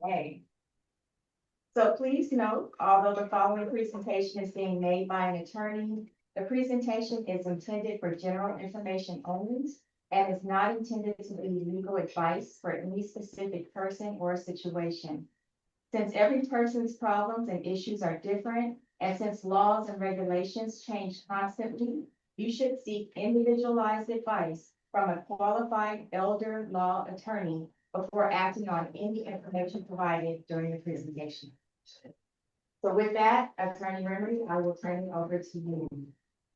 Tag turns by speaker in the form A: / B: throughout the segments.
A: Okay. So please note, although the following presentation is being made by an attorney, the presentation is intended for general information only and is not intended to be legal advice for any specific person or situation. Since every person's problems and issues are different, and since laws and regulations change constantly, you should seek individualized advice from a qualified elder law attorney before acting on any information provided during the presentation. So with that, Attorney Remery, I will turn it over to you.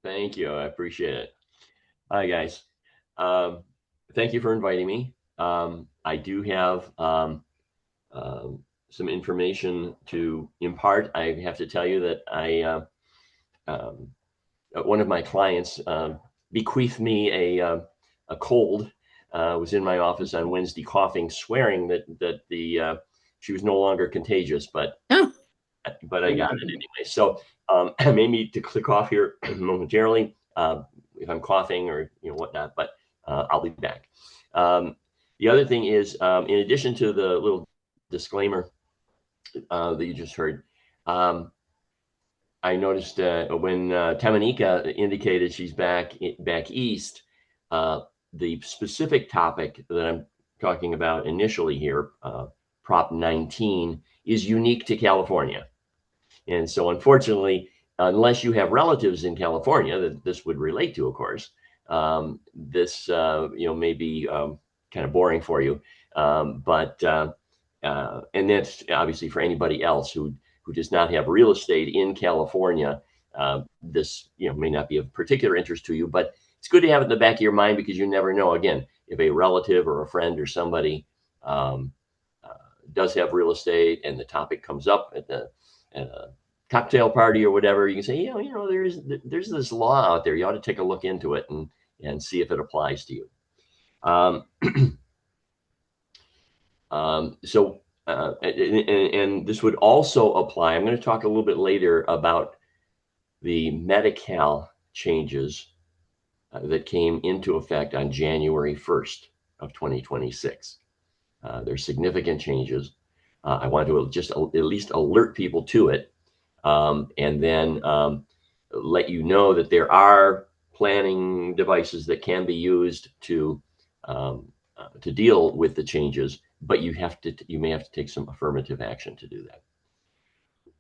B: Thank you. I appreciate it. Hi, guys. Um, Thank you for inviting me. I do have some information to impart. I have to tell you that one of my clients bequeathed me a cold. Was in my office on Wednesday, coughing, swearing that she was no longer contagious, but I got it anyway. So I may need to click off here momentarily if I'm coughing or whatnot, but I'll be back. The other thing is, in addition to the little disclaimer that you just heard, I noticed when Tamanika indicated she's back east, the specific topic that I'm talking about initially here, Prop 19, is unique to California. And so, unfortunately, unless you have relatives in California that this would relate to, of course, this may be kind of boring for you. But and that's obviously for anybody else who does not have real estate in California. This may not be of particular interest to you, but it's good to have it in the back of your mind because you never know. Again, if a relative or a friend or somebody does have real estate and the topic comes up at a cocktail party or whatever, you can say, there's this law out there. You ought to take a look into it and see if it applies to you. And this would also apply. I'm going to talk a little bit later about the Medi-Cal changes that came into effect on January 1st of 2026. There's significant changes. I want to just at least alert people to it, and then let you know that there are planning devices that can be used to deal with the changes, but you may have to take some affirmative action to do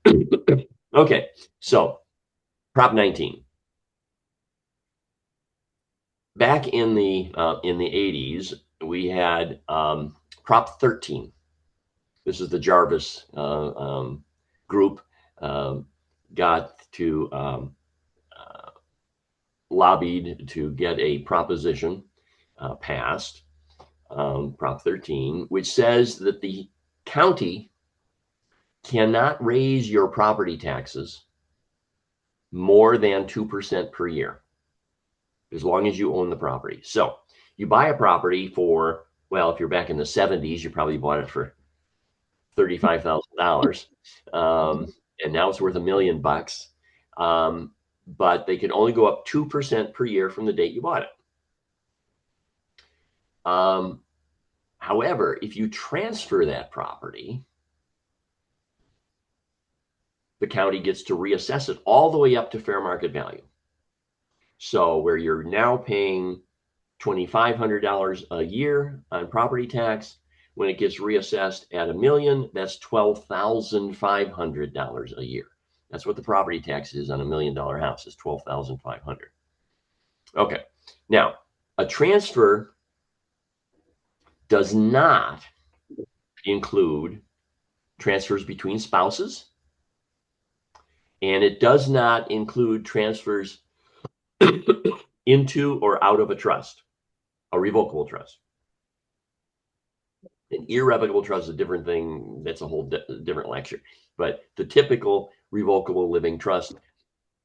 B: that. Okay, so Prop 19. Back in the 80s, we had Prop 13. This is the Jarvis group got to lobbied to get a proposition passed, Prop 13, which says that the county cannot raise your property taxes more than 2% per year, as long as you own the property. So you buy a property for, well, if you're back in the 70s, you probably bought it for $35,000, and now it's worth $1 million. But they can only go up 2% per year from the date you bought it. However, if you transfer that property, the county gets to reassess it all the way up to fair market value. So where you're now paying $2,500 a year on property tax, when it gets reassessed at $1 million, that's $12,500 a year. That's what the property tax is on $1 million house, is $12,500. Okay, now a transfer does not include transfers between spouses, and it does not include transfers into or out of a trust, a revocable trust. An irrevocable trust is a different thing. That's a whole different lecture. But the typical revocable living trust,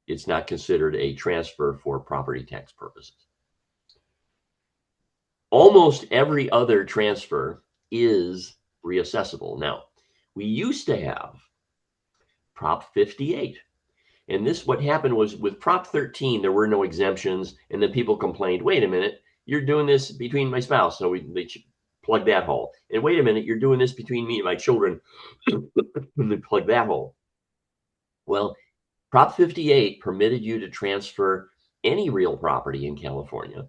B: it's not considered a transfer for property tax purposes. Almost every other transfer is reassessable. Now, we used to have Prop 58. And what happened was with Prop 13, there were no exemptions. And then people complained, wait a minute, you're doing this between my spouse. So they plug that hole. And wait a minute, you're doing this between me and my children. And then plug that hole. Well, Prop 58 permitted you to transfer any real property in California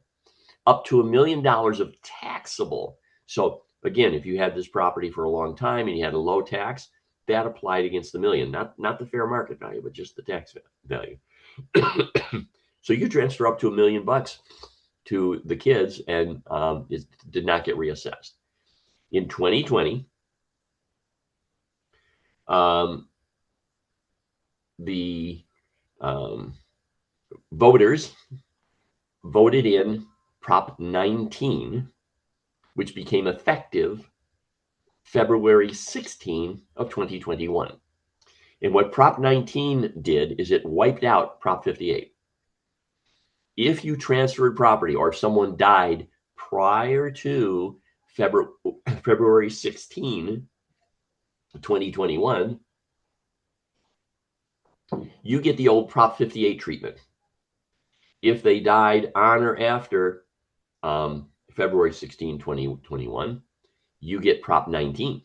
B: up to $1 million of taxable. So again, if you had this property for a long time and you had a low tax, that applied against the million, not the fair market value, but just the tax value. So you transfer up to $1 million to the kids, and it did not get reassessed. In 2020, the voters voted in Prop 19, which became effective February 16 of 2021. And what Prop 19 did is it wiped out Prop 58. If you transferred property or if someone died prior to February 16, 2021, you get the old Prop 58 treatment. If they died on or after February 16, 2021, you get Prop 19.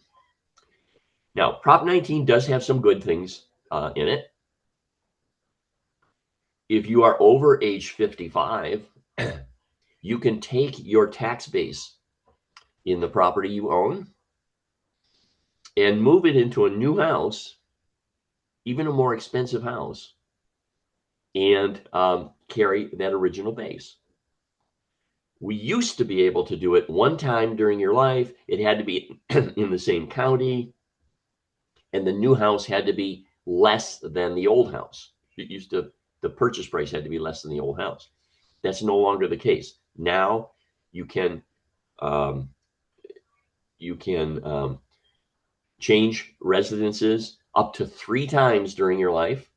B: Now, Prop 19 does have some good things in it. If you are over age 55, you can take your tax base in the property you own and move it into a new house, even a more expensive house, and carry that original base. We used to be able to do it one time during your life. It had to be in the same county, and the new house had to be less than the old house. It used to, the purchase price had to be less than the old house. That's no longer the case. Now you can change residences up to 3 times during your life,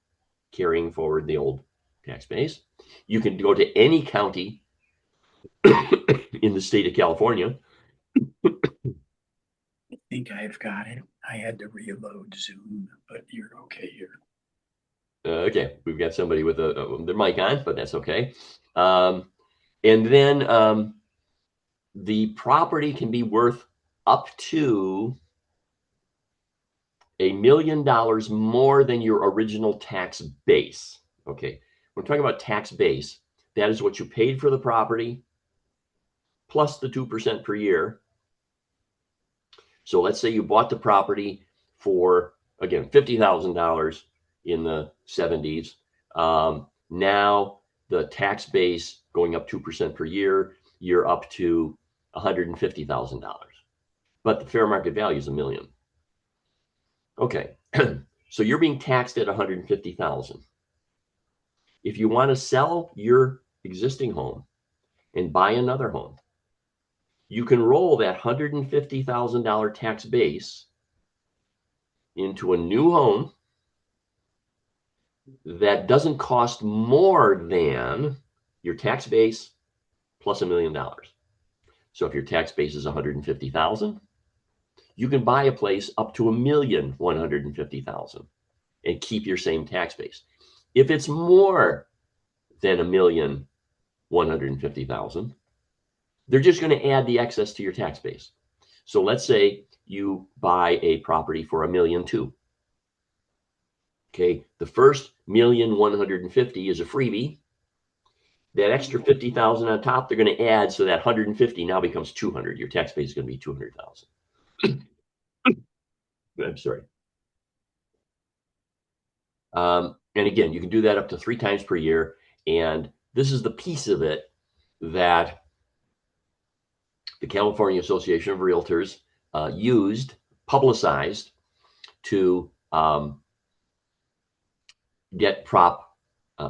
B: carrying forward the old tax base. You can go to any county in the state of California.
C: I think I've got it. I had to reload Zoom, but you're okay here.
B: Okay, we've got somebody with their mic on, but that's okay. And then the property can be worth up to $1 million more than your original tax base. Okay, we're talking about tax base. That is what you paid for the property plus the 2% per year. So let's say you bought the property for, again, $50,000 in the 70s. Now the tax base going up 2% per year, you're up to $150,000. But the fair market value is $1 million. Okay, so you're being taxed at $150,000. If you want to sell your existing home and buy another home, you can roll that $150,000 tax base into a new home that doesn't cost more than your tax base plus $1 million. So if your tax base is $150,000, you can buy a place up to $1,150,000 and keep your same tax base. If it's more than $1,150,000, they're just going to add the excess to your tax base. So let's say you buy a property for $1.2 million. Okay, the first $1,150,000 is a freebie. That extra $50,000 on top, they're going to add, so that $150,000 now becomes $200,000. Your tax base is going to be $200,000. I'm sorry. And again, you can do that up to 3 times per year. And this is the piece of it that the California Association of Realtors publicized to get Prop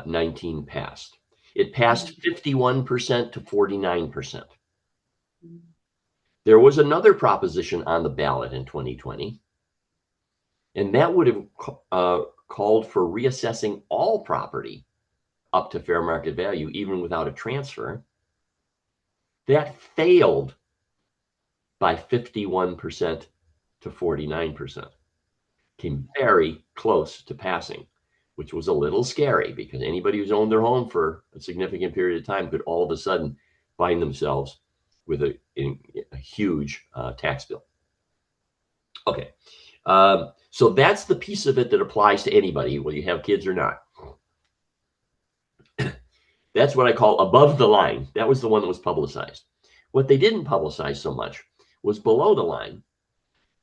B: 19 passed. It passed 51% to 49%. There was another proposition on the ballot in 2020, and that would have called for reassessing all property up to fair market value, even without a transfer. That failed by 51% to 49%. Came very close to passing, which was a little scary because anybody who's owned their home for a significant period of time could all of a sudden find themselves with a huge tax bill. Okay, so that's the piece of it that applies to anybody, whether you have kids or not. That's what I call above the line. That was the one that was publicized. What they didn't publicize so much was below the line,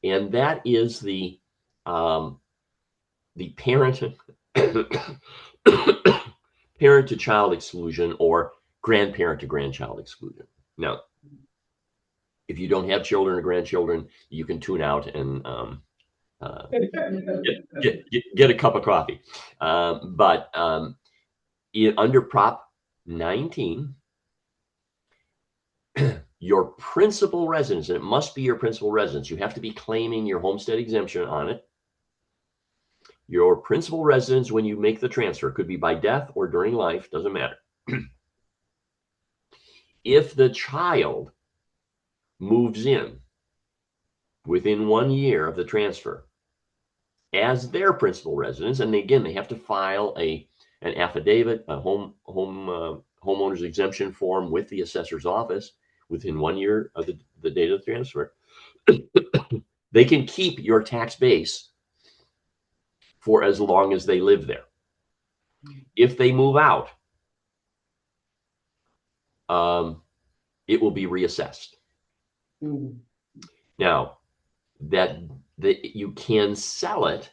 B: and that is the parent parent to child exclusion or grandparent to grandchild exclusion. Now, if you don't have children or grandchildren, you can tune out and get a cup of coffee. But under Prop 19, your principal residence, and it must be your principal residence, you have to be claiming your homestead exemption on it. Your principal residence when you make the transfer could be by death or during life, doesn't matter. If the child moves in within 1 year of the transfer as their principal residence, and again, they have to file an affidavit, a homeowner's exemption form with the assessor's office within 1 year of the date of the transfer, they can keep your tax base for as long as they live there. If they move out, it will be reassessed. Now, that you can sell it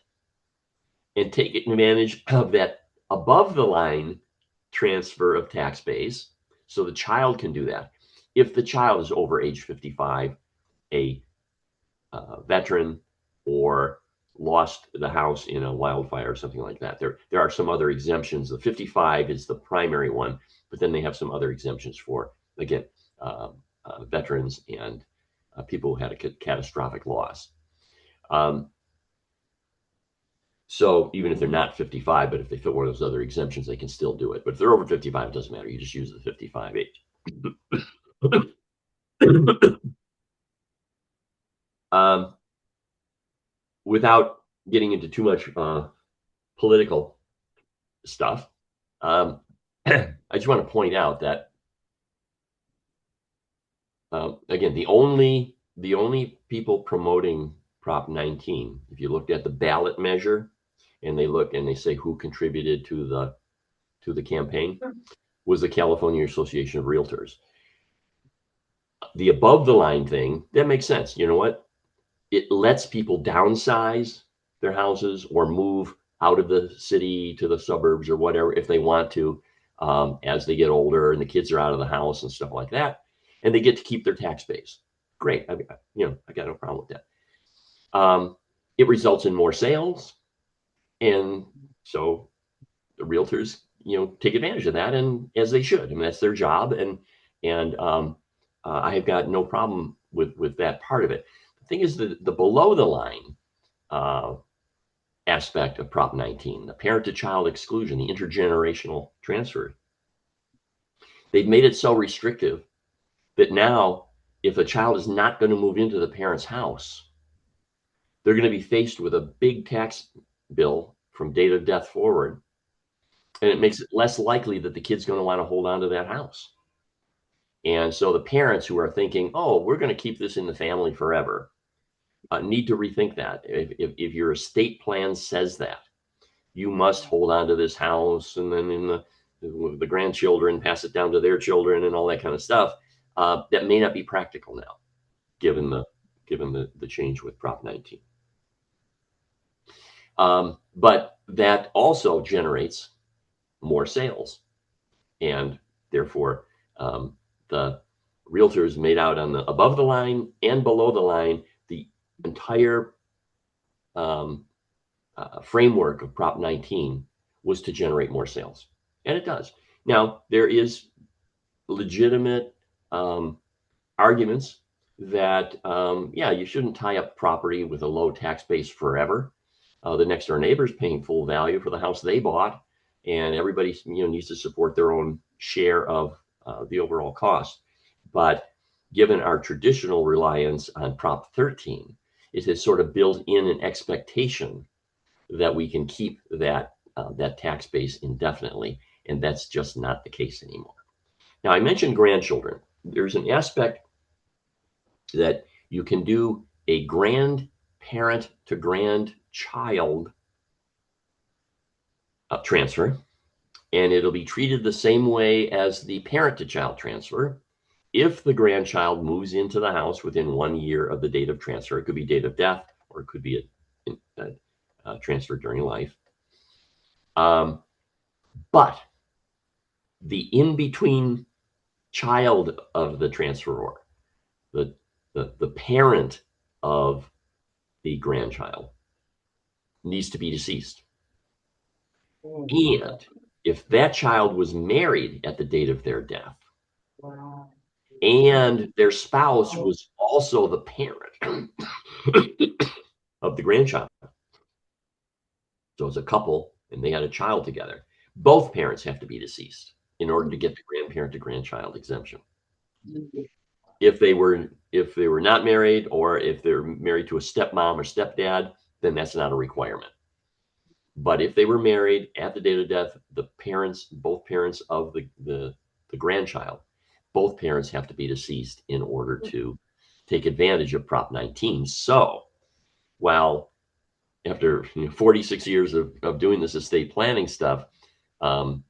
B: and take advantage of that above the line transfer of tax base, so the child can do that. If the child is over age 55, a veteran, or lost the house in a wildfire or something like that, there are some other exemptions. The 55 is the primary one, but then they have some other exemptions for, again, veterans and people who had a catastrophic loss. So even if they're not 55, but if they fit one of those other exemptions, they can still do it. But if they're over 55, it doesn't matter. You just use the 55 age. Without getting into too much political stuff, I just want to point out that again, the only people promoting Prop 19, if you looked at the ballot measure and they look and they say who contributed to the campaign, was the California Association of Realtors. The above the line thing, that makes sense. You know what? It lets people downsize their houses or move out of the city to the suburbs or whatever if they want to, as they get older and the kids are out of the house and stuff like that, and they get to keep their tax base. Great. I got no problem with that. It results in more sales, and so the realtors, take advantage of that, and as they should. I mean, that's their job, and I have got no problem with that part of it. The thing is, the below the line aspect of Prop 19, the parent to child exclusion, the intergenerational transfer, they've made it so restrictive that now, if a child is not going to move into the parent's house, they're going to be faced with a big tax bill from date of death forward. And it makes it less likely that the kid's going to want to hold on to that house. And so the parents who are thinking, oh, we're going to keep this in the family forever, need to rethink that. If your estate plan says that, you must hold on to this house, and then the grandchildren pass it down to their children and all that kind of stuff, that may not be practical now, given the change with Prop 19. But that also generates more sales, and therefore the realtors made out on the above the line and below the line. The entire framework of Prop 19 was to generate more sales, and it does. Now, there is legitimate arguments that you shouldn't tie up property with a low tax base forever. The next door neighbor's paying full value for the house they bought, and everybody needs to support their own share of the overall cost. But given our traditional reliance on Prop 13, it has sort of built in an expectation that we can keep that tax base indefinitely, and that's just not the case anymore. Now, I mentioned grandchildren. There's an aspect that you can do a grandparent to grandchild transfer, and it'll be treated the same way as the parent to child transfer. If the grandchild moves into the house within 1 year of the date of transfer, it could be date of death, or it could be a transfer during life. But the in-between child of the transferor, the parent of the grandchild, needs to be deceased. And if that child was married at the date of their death, and their spouse was also the parent of the grandchild, so it's a couple and they had a child together, both parents have to be deceased in order to get the grandparent to grandchild exemption. If they were not married, or if they're married to a stepmom or stepdad, then that's not a requirement. But if they were married at the date of death, both parents of the grandchild, both parents have to be deceased in order to take advantage of Prop 19. So while after 46 years of doing this estate planning stuff, the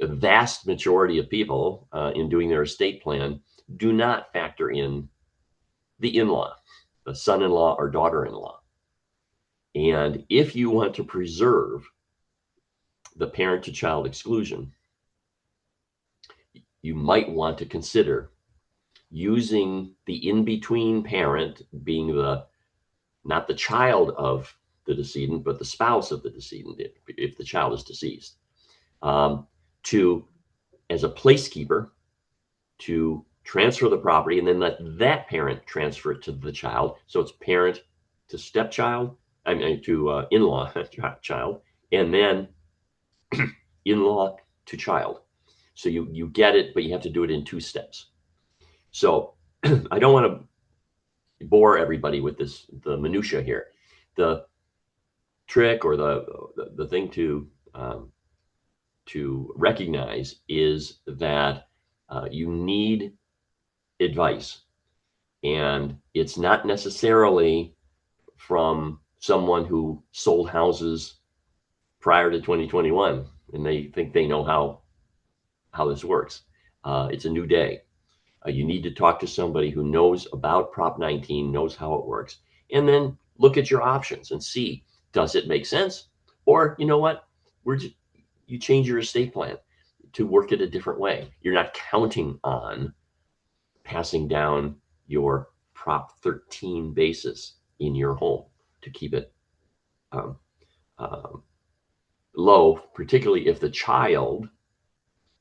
B: vast majority of people in doing their estate plan do not factor in the in-law, the son-in-law or daughter-in-law. And if you want to preserve the parent-to-child exclusion, you might want to consider using the in-between parent, being not the child of the decedent, but the spouse of the decedent, if the child is deceased, as a placekeeper, to transfer the property and then let that parent transfer it to the child. So it's parent to stepchild, to in-law child, and then in-law to child. So you get it, but you have to do it in 2 steps. So I don't want to bore everybody with the minutia here. The trick, or the thing to recognize, is that you need advice, and it's not necessarily from someone who sold houses prior to 2021 and they think they know how this works. It's a new day. You need to talk to somebody who knows about Prop 19, knows how it works, and then look at your options and see, does it make sense? Or, you know what, you change your estate plan to work it a different way. You're not counting on passing down your Prop 13 basis in your home to keep it low, particularly if the child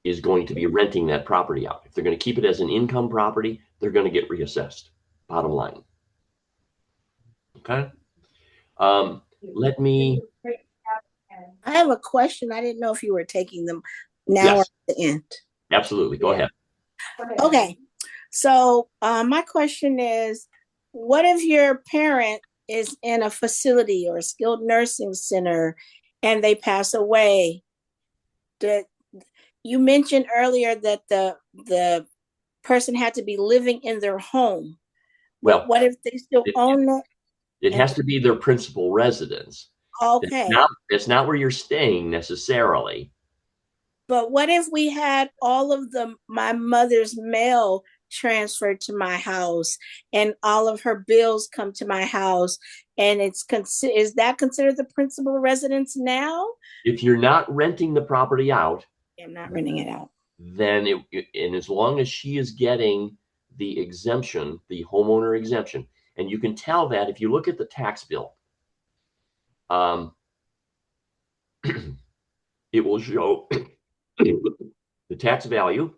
B: is going to be renting that property out. If they're going to keep it as an income property, they're going to get reassessed, bottom line. Okay. Let me.
D: I have a question. I didn't know if you were taking them now
B: Yes.
D: or at the end.
B: Absolutely. Go ahead.
D: Okay. So my question is, what if your parent is in a facility or a skilled nursing center and they pass away? You mentioned earlier that the person had to be living in their home.
B: Well,
D: what if they still own it?
B: It has to be their principal residence.
D: Okay.
B: That's not where you're staying necessarily.
D: But what if we had all of my mother's mail transferred to my house and all of her bills come to my house, and is that considered the principal residence now?
B: If you're not renting the property out,
D: I'm not renting it out.
B: Then and as long as she is getting the exemption, the homeowner exemption, and you can tell that if you look at the tax bill, it will show the tax value.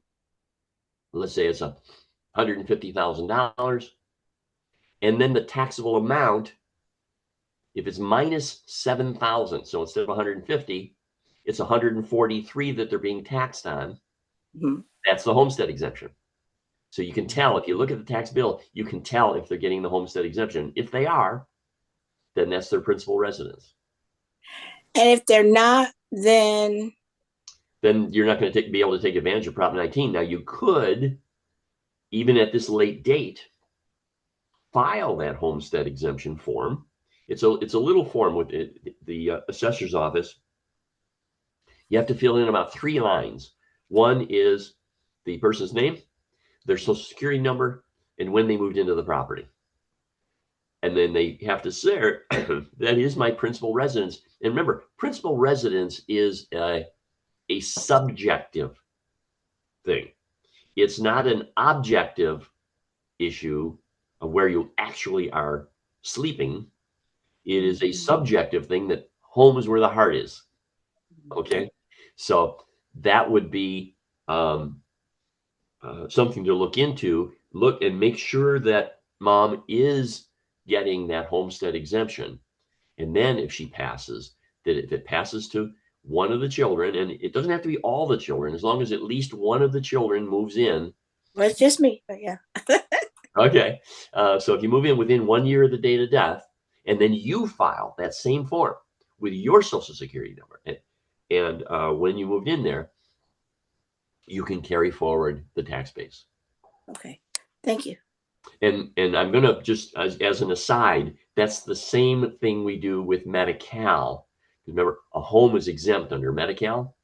B: Let's say it's $150,000, and then the taxable amount, if it's minus 7,000, so instead of 150, it's 143 that they're being taxed on. Mm-hmm. That's the homestead exemption. So you can tell, if you look at the tax bill, you can tell if they're getting the homestead exemption. If they are, then that's their principal residence.
D: And if they're not, then
B: you're not going to be able to take advantage of Prop 19. Now, you could, even at this late date, file that homestead exemption form. It's a little form with the assessor's office. You have to fill in about 3 lines. One is the person's name, their social security number, and when they moved into the property. And then they have to say, that is my principal residence. And remember, principal residence is a subjective thing. It's not an objective issue of where you actually are sleeping. It is a subjective thing that home is where the heart is. Okay. So that would be something to look into. Look and make sure that mom is getting that homestead exemption. And then if she passes, that if it passes to one of the children, and it doesn't have to be all the children, as long as at least one of the children moves in.
D: Well, it's just me, but yeah.
B: Okay. So if you move in within 1 year of the date of death, and then you file that same form with your social security number, and when you moved in there, you can carry forward the tax base.
D: Okay. Thank you.
B: And I'm going to just, as an aside, that's the same thing we do with Medi-Cal. Remember, a home is exempt under Medi-Cal.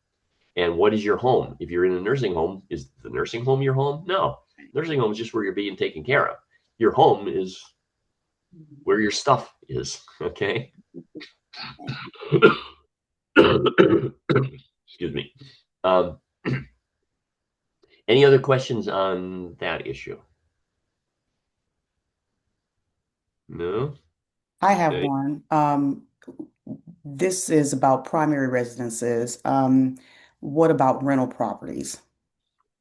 B: And what is your home? If you're in a nursing home, is the nursing home your home? No. Nursing home is just where you're being taken care of. Your home is where your stuff is. Okay. Excuse me. Any other questions on that issue? No?
E: I have
B: Okay.
E: one. This is about primary residences. What about rental properties?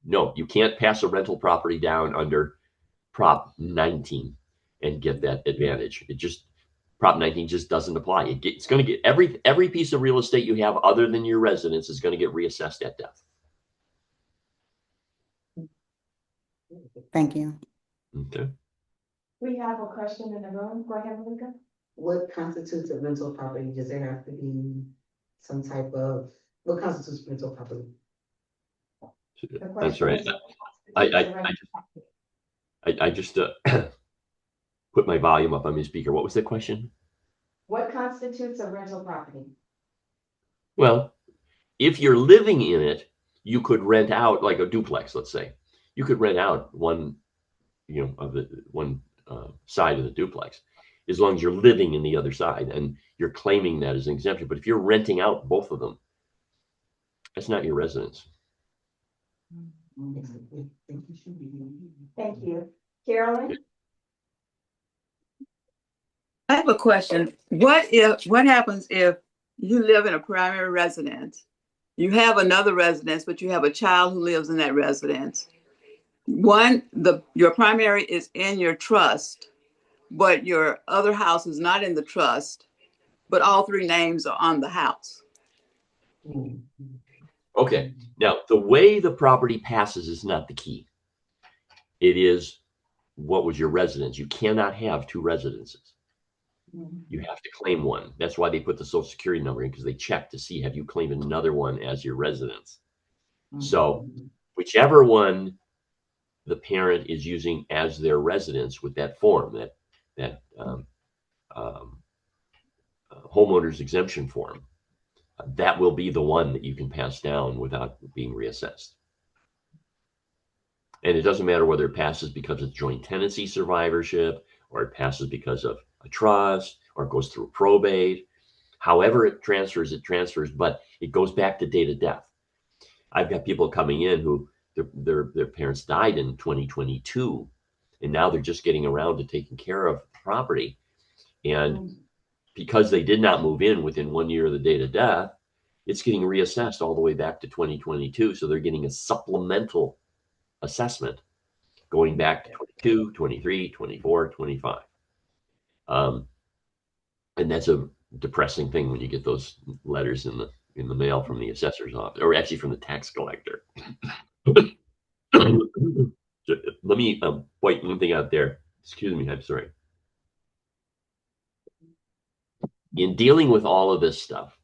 B: No, you can't pass a rental property down under Prop 19 and get that advantage. Prop 19 just doesn't apply. It's going to get every piece of real estate you have other than your residence is going to get reassessed at death.
E: Thank you.
B: Okay.
A: We have a question in the room. Go ahead, Malika.
F: What constitutes a rental property? Does there have to be some type of, what constitutes rental property?
B: That's right. I just put my volume up on my speaker. What was the question?
A: What constitutes a rental property?
B: Well, if you're living in it, you could rent out like a duplex, let's say. You could rent out one, of the one side of the duplex, as long as you're living in the other side and you're claiming that as an exemption. But if you're renting out both of them, that's not your residence.
A: Thank you. Carolyn?
G: I have a question. What happens if you live in a primary residence? You have another residence, but you have a child who lives in that residence. Your primary is in your trust, but your other house is not in the trust, but all 3 names are on the house.
B: Okay. Now, the way the property passes is not the key. It is what was your residence. You cannot have 2 residences. You have to claim one. That's why they put the social security number in, because they check to see, have you claimed another one as your residence? So whichever one the parent is using as their residence with that form, that homeowner's exemption form, that will be the one that you can pass down without being reassessed. And it doesn't matter whether it passes because of joint tenancy survivorship, or it passes because of a trust, or it goes through probate. However it transfers, but it goes back to date of death. I've got people coming in who their parents died in 2022, and now they're just getting around to taking care of property. And because they did not move in within 1 year of the date of death, it's getting reassessed all the way back to 2022. So they're getting a supplemental assessment going back to 22, 23, 24, 25. And that's a depressing thing when you get those letters in the mail from the assessor's office, or actually from the tax collector. Let me point one thing out there. Excuse me, I'm sorry. In dealing with all of this stuff,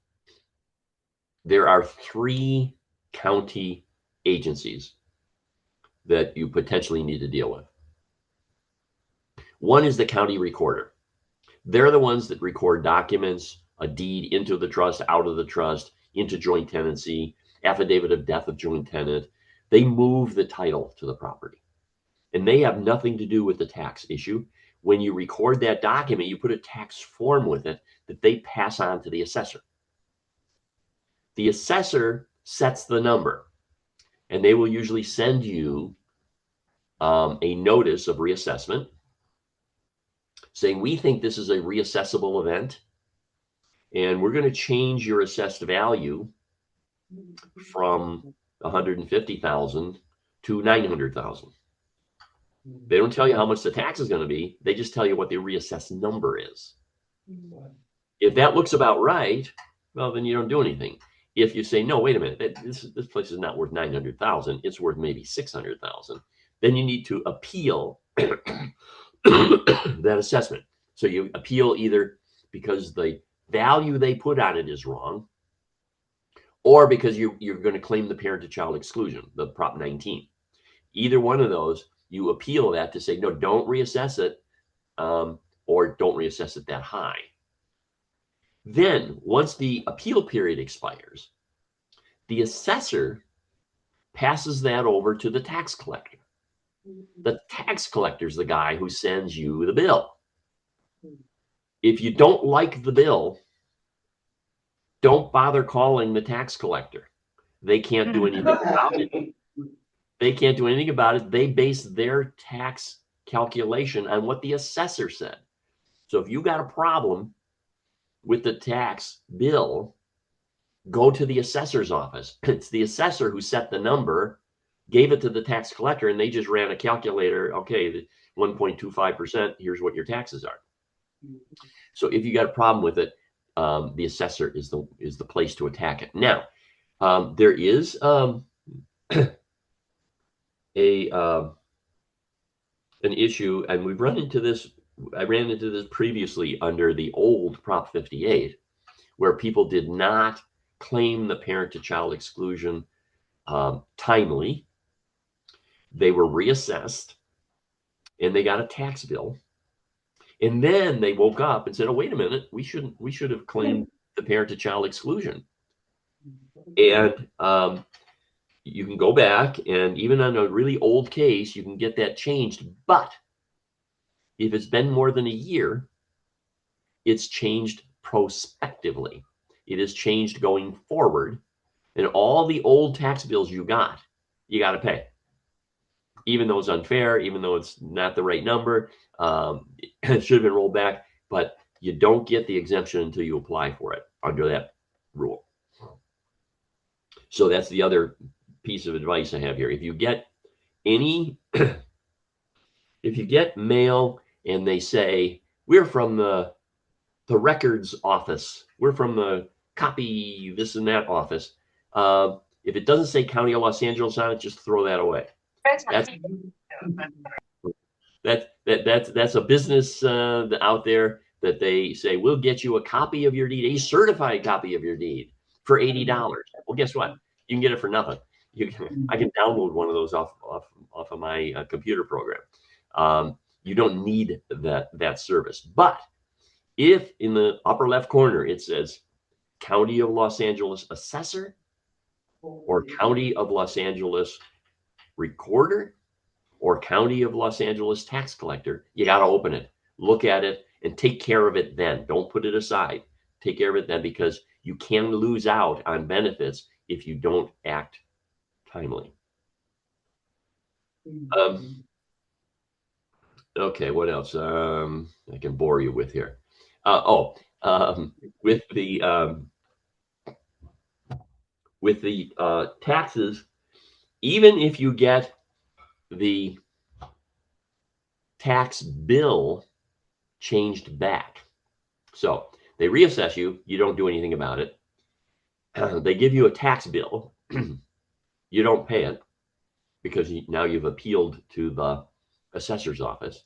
B: there are 3 county agencies that you potentially need to deal with. One is the county recorder. They're the ones that record documents, a deed into the trust, out of the trust, into joint tenancy, affidavit of death of joint tenant. They move the title to the property. And they have nothing to do with the tax issue. When you record that document, you put a tax form with it that they pass on to the assessor. The assessor sets the number, and they will usually send you a notice of reassessment saying, we think this is a reassessable event, and we're going to change your assessed value from 150,000 to 900,000. They don't tell you how much the tax is going to be. They just tell you what the reassessed number is. If that looks about right, well, then you don't do anything. If you say, no, wait a minute, this place is not worth 900,000, it's worth maybe 600,000, then you need to appeal that assessment. So you appeal either because the value they put on it is wrong, or because you're going to claim the parent-to-child exclusion, the Prop 19. Either one of those, you appeal that to say, no, don't reassess it, or don't reassess it that high. Then, once the appeal period expires, the assessor passes that over to the tax collector. The tax collector is the guy who sends you the bill. If you don't like the bill, don't bother calling the tax collector. They can't do anything about it. They can't do anything about it. They base their tax calculation on what the assessor said. So if you got a problem with the tax bill, go to the assessor's office. It's the assessor who set the number, gave it to the tax collector, and they just ran a calculator. Okay, 1.25%, here's what your taxes are. So if you got a problem with it, the assessor is the place to attack it. Now, there is an issue, and we've run into this. I ran into this previously under the old Prop 58, where people did not claim the parent-to-child exclusion timely. They were reassessed, and they got a tax bill. And then they woke up and said, "Oh, wait a minute, we should have claimed the parent-to-child exclusion." And you can go back, and even on a really old case, you can get that changed. But if it's been more than a year, it's changed prospectively. It is changed going forward, and all the old tax bills you got to pay. Even though it's unfair, even though it's not the right number, it should have been rolled back, but you don't get the exemption until you apply for it under that rule. So that's the other piece of advice I have here. If you get mail and they say, we're from the records office, we're from the copy this and that office, if it doesn't say County of Los Angeles on it, just throw that away. That's a business out there that they say, we'll get you a copy of your deed, a certified copy of your deed for $80. Well, guess what? You can get it for nothing. I can download one of those off of my computer program. You don't need that service. But if in the upper left corner it says County of Los Angeles Assessor or County of Los Angeles Recorder or County of Los Angeles Tax Collector, you got to open it, look at it, and take care of it then. Don't put it aside. Take care of it then, because you can lose out on benefits if you don't act timely. Okay, what else? I can bore you with here. With the taxes, even if you get the tax bill changed back, so they reassess you, you don't do anything about it. They give you a tax bill, you don't pay it because now you've appealed to the assessor's office,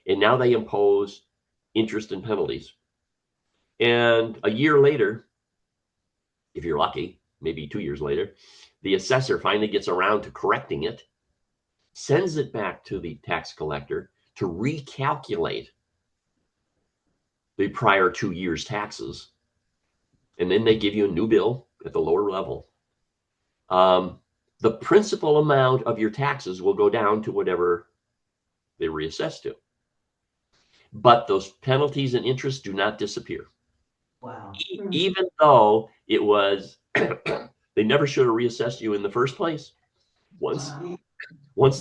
B: and now they impose interest and penalties. And a year later, if you're lucky, maybe 2 years later, the assessor finally gets around to correcting it, sends it back to the tax collector to recalculate the prior 2 years' taxes, and then they give you a new bill at the lower level. The principal amount of your taxes will go down to whatever they reassess to. But those penalties and interest do not disappear.
F: Wow.
B: Even though it was, they never should have reassessed you in the first place. Once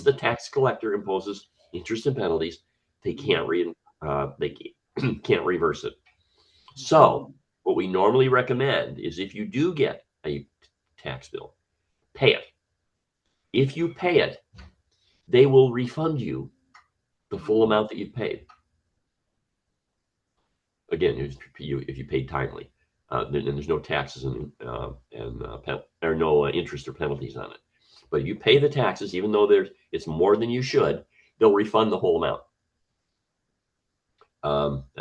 B: the tax collector imposes interest and penalties, they can't can't reverse it. So what we normally recommend is if you do get a tax bill, pay it. If you pay it, they will refund you the full amount that you've paid. Again, if you paid timely, then there's no taxes or no interest or penalties on it. But you pay the taxes, even though it's more than you should, they'll refund the whole amount.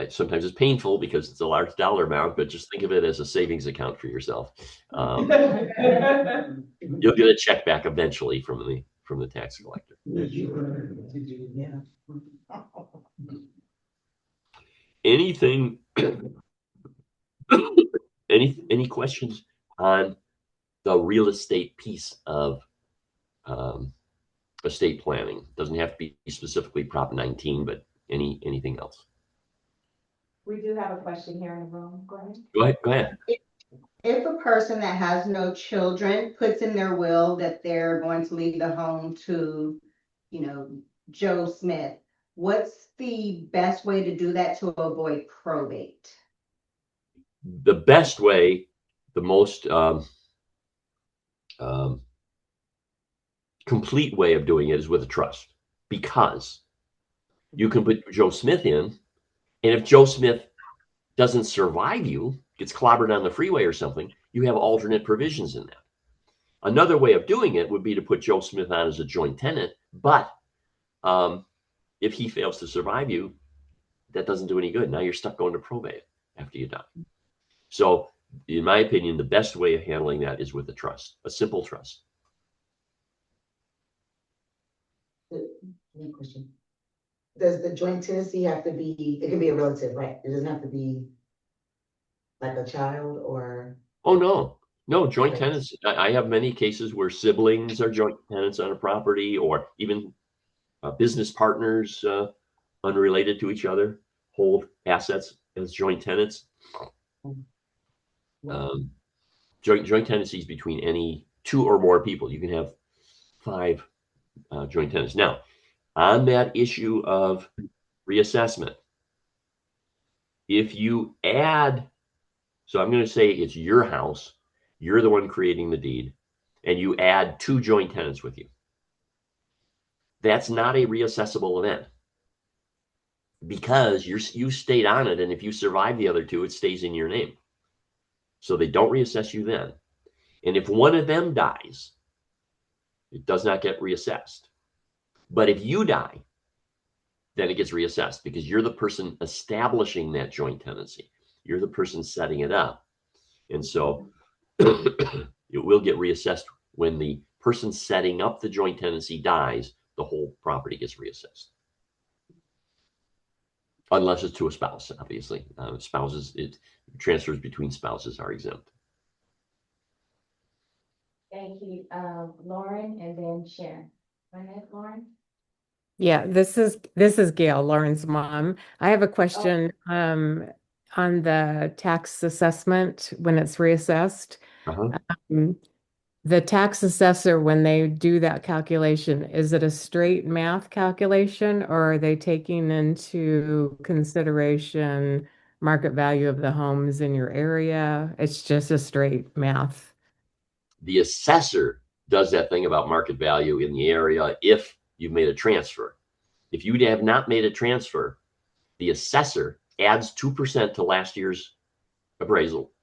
B: Sometimes it's painful because it's a large dollar amount, but just think of it as a savings account for yourself. You'll get a check back eventually from the tax collector.
F: Yeah.
B: Anything? Any questions on the real estate piece of estate planning? Doesn't have to be specifically Prop 19, but anything else.
A: We do have a question here in the room. Go ahead.
B: Go ahead.
H: If a person that has no children puts in their will that they're going to leave the home to, Joe Smith, what's the best way to do that to avoid probate?
B: The best way, the most complete way of doing it is with a trust, because you can put Joe Smith in, and if Joe Smith doesn't survive you, gets clobbered on the freeway or something, you have alternate provisions in that. Another way of doing it would be to put Joe Smith on as a joint tenant, but if he fails to survive you, that doesn't do any good. Now you're stuck going to probate after you die. So, in my opinion, the best way of handling that is with a trust, a simple trust.
F: One question. Does the joint tenancy have to be, it can be a relative, right? It doesn't have to be like a child or?
B: Oh, no, joint tenants. I have many cases where siblings are joint tenants on a property, or even business partners unrelated to each other hold assets as joint tenants. Joint tenancies between any two or more people. You can have 5 joint tenants. Now, on that issue of reassessment, if you add, so I'm going to say it's your house, you're the one creating the deed, and you add 2 joint tenants with you, that's not a reassessable event, because you stayed on it, and if you survive the other 2, it stays in your name. So they don't reassess you then. And if one of them dies, it does not get reassessed. But if you die, then it gets reassessed, because you're the person establishing that joint tenancy. You're the person setting it up. And so it will get reassessed when the person setting up the joint tenancy dies. The whole property gets reassessed. Unless it's to a spouse, obviously. Spouses, transfers between spouses are exempt.
A: Thank you, Lauren, and then Sharon. Go ahead, Lauren.
I: Yeah, this is Gail, Lauren's mom. I have a question on the tax assessment when it's reassessed. The tax assessor, when they do that calculation, is it a straight math calculation, or are they taking into consideration market value of the homes in your area? It's just a straight math.
B: The assessor does that thing about market value in the area if you've made a transfer. If you have not made a transfer, the assessor adds 2% to last year's appraisal,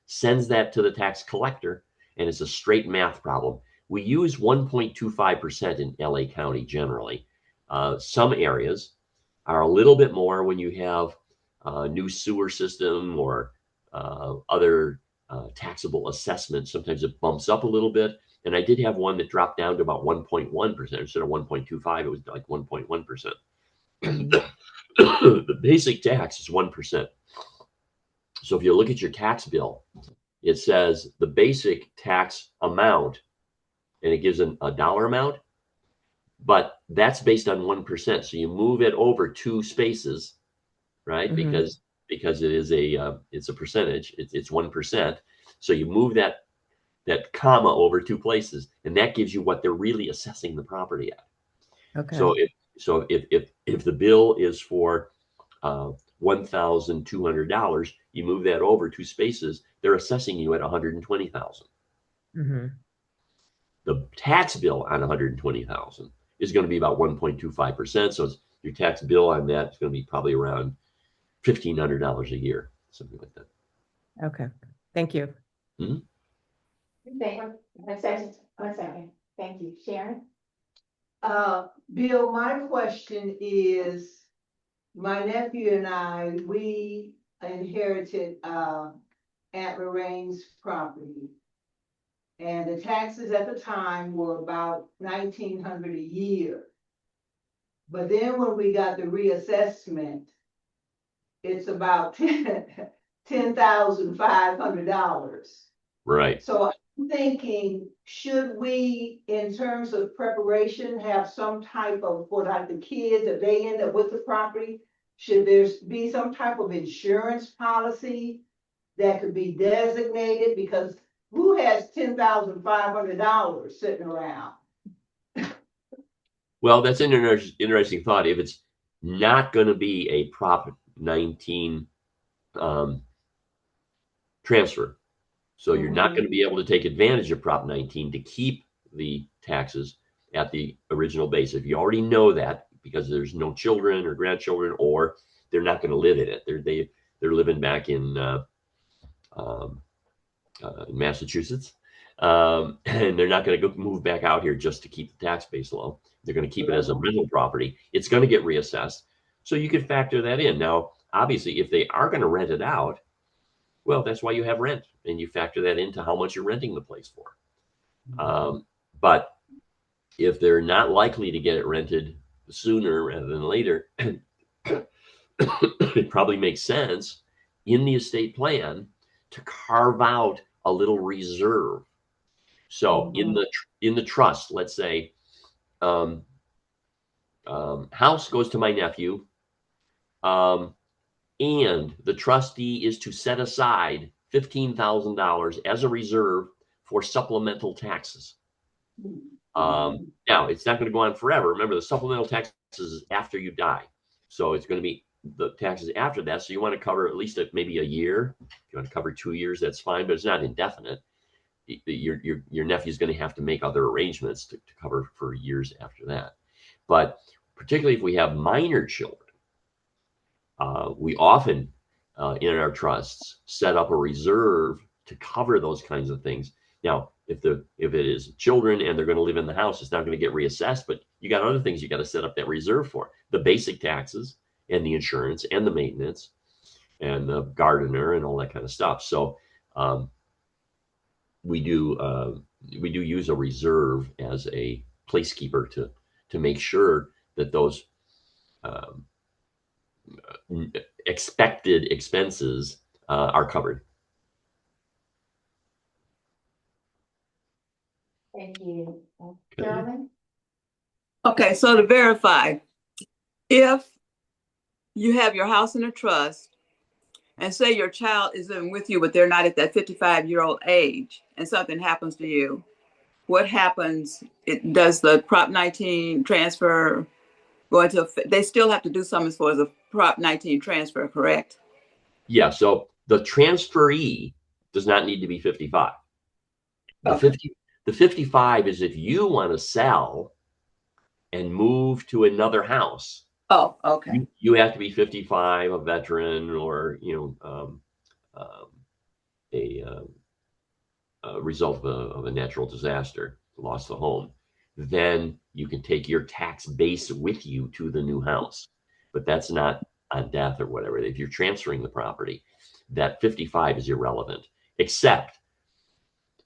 B: sends that to the tax collector, and it's a straight math problem. We use 1.25% in LA County generally. Some areas are a little bit more when you have a new sewer system or other taxable assessments. Sometimes it bumps up a little bit. And I did have one that dropped down to about 1.1%. Instead of 1.25, it was like 1.1%. The basic tax is 1%. So if you look at your tax bill, it says the basic tax amount, and it gives a dollar amount, but that's based on 1%. So you move it over 2 spaces, right?
I: Mhm.
B: Because it is it's a percentage. It's 1%. So you move that comma over 2 places, and that gives you what they're really assessing the property at.
I: Okay.
B: So if the bill is for $1,200, you move that over 2 spaces, they're assessing you at $120,000.
I: Hmm.
B: The tax bill on $120,000 is going to be about 1.25%. So your tax bill on that is going to be probably around $1,500 a year, something like that.
I: Okay. Thank you.
B: Mhm.
A: One second, 1 second. Thank you. Sharon?
J: Bill, my question is, my nephew and I, we inherited, Aunt Lorraine's property. And the taxes at the time were about $1,900 a year. But then when we got the reassessment, it's about $10,500.
B: Right.
J: So I'm thinking, should we, in terms of preparation, have some type of, for like the kids, if they end up with the property, should there be some type of insurance policy that could be designated? Because who has $10,500 sitting around?
B: Well, that's an interesting thought. If it's not going to be a Prop 19 transfer, so you're not going to be able to take advantage of Prop 19 to keep the taxes at the original base. If you already know that because there's no children or grandchildren, or they're not going to live in it, they're living back in Massachusetts, and they're not going to move back out here just to keep the tax base low. They're going to keep it as a rental property. It's going to get reassessed, so you could factor that in. Now, obviously, if they are going to rent it out, well, that's why you have rent, and you factor that into how much you're renting the place for. But if they're not likely to get it rented sooner rather than later, it probably makes sense in the estate plan to carve out a little reserve. So in the trust, let's say, house goes to my nephew, and the trustee is to set aside $15,000 as a reserve for supplemental taxes. Now, it's not going to go on forever. Remember, the supplemental taxes is after you die. So it's going to be the taxes after that. So you want to cover at least maybe a year. If you want to cover 2 years, that's fine, but it's not indefinite. Your nephew's going to have to make other arrangements to cover for years after that. But particularly if we have minor children, we often in our trusts set up a reserve to cover those kinds of things. Now, if it is children and they're going to live in the house, it's not going to get reassessed, but you got other things you got to set up that reserve for: the basic taxes and the insurance and the maintenance and the gardener and all that kind of stuff. So we do use a reserve as a placekeeper to make sure that those expected expenses are covered.
A: Thank you. Carolyn?
G: Okay, so to verify, if you have your house in a trust and say your child is living with you, but they're not at that 55-year-old age and something happens to you, what happens? Does the Prop 19 transfer go into, they still have to do something as far as a Prop 19 transfer, correct?
B: Yeah, so the transferee does not need to be 55. The 55 is if you want to sell and move to another house.
G: Oh, okay.
B: You have to be 55, a veteran, or a result of a natural disaster, lost the home. Then you can take your tax base with you to the new house. But that's not on death or whatever. If you're transferring the property, that 55 is irrelevant, except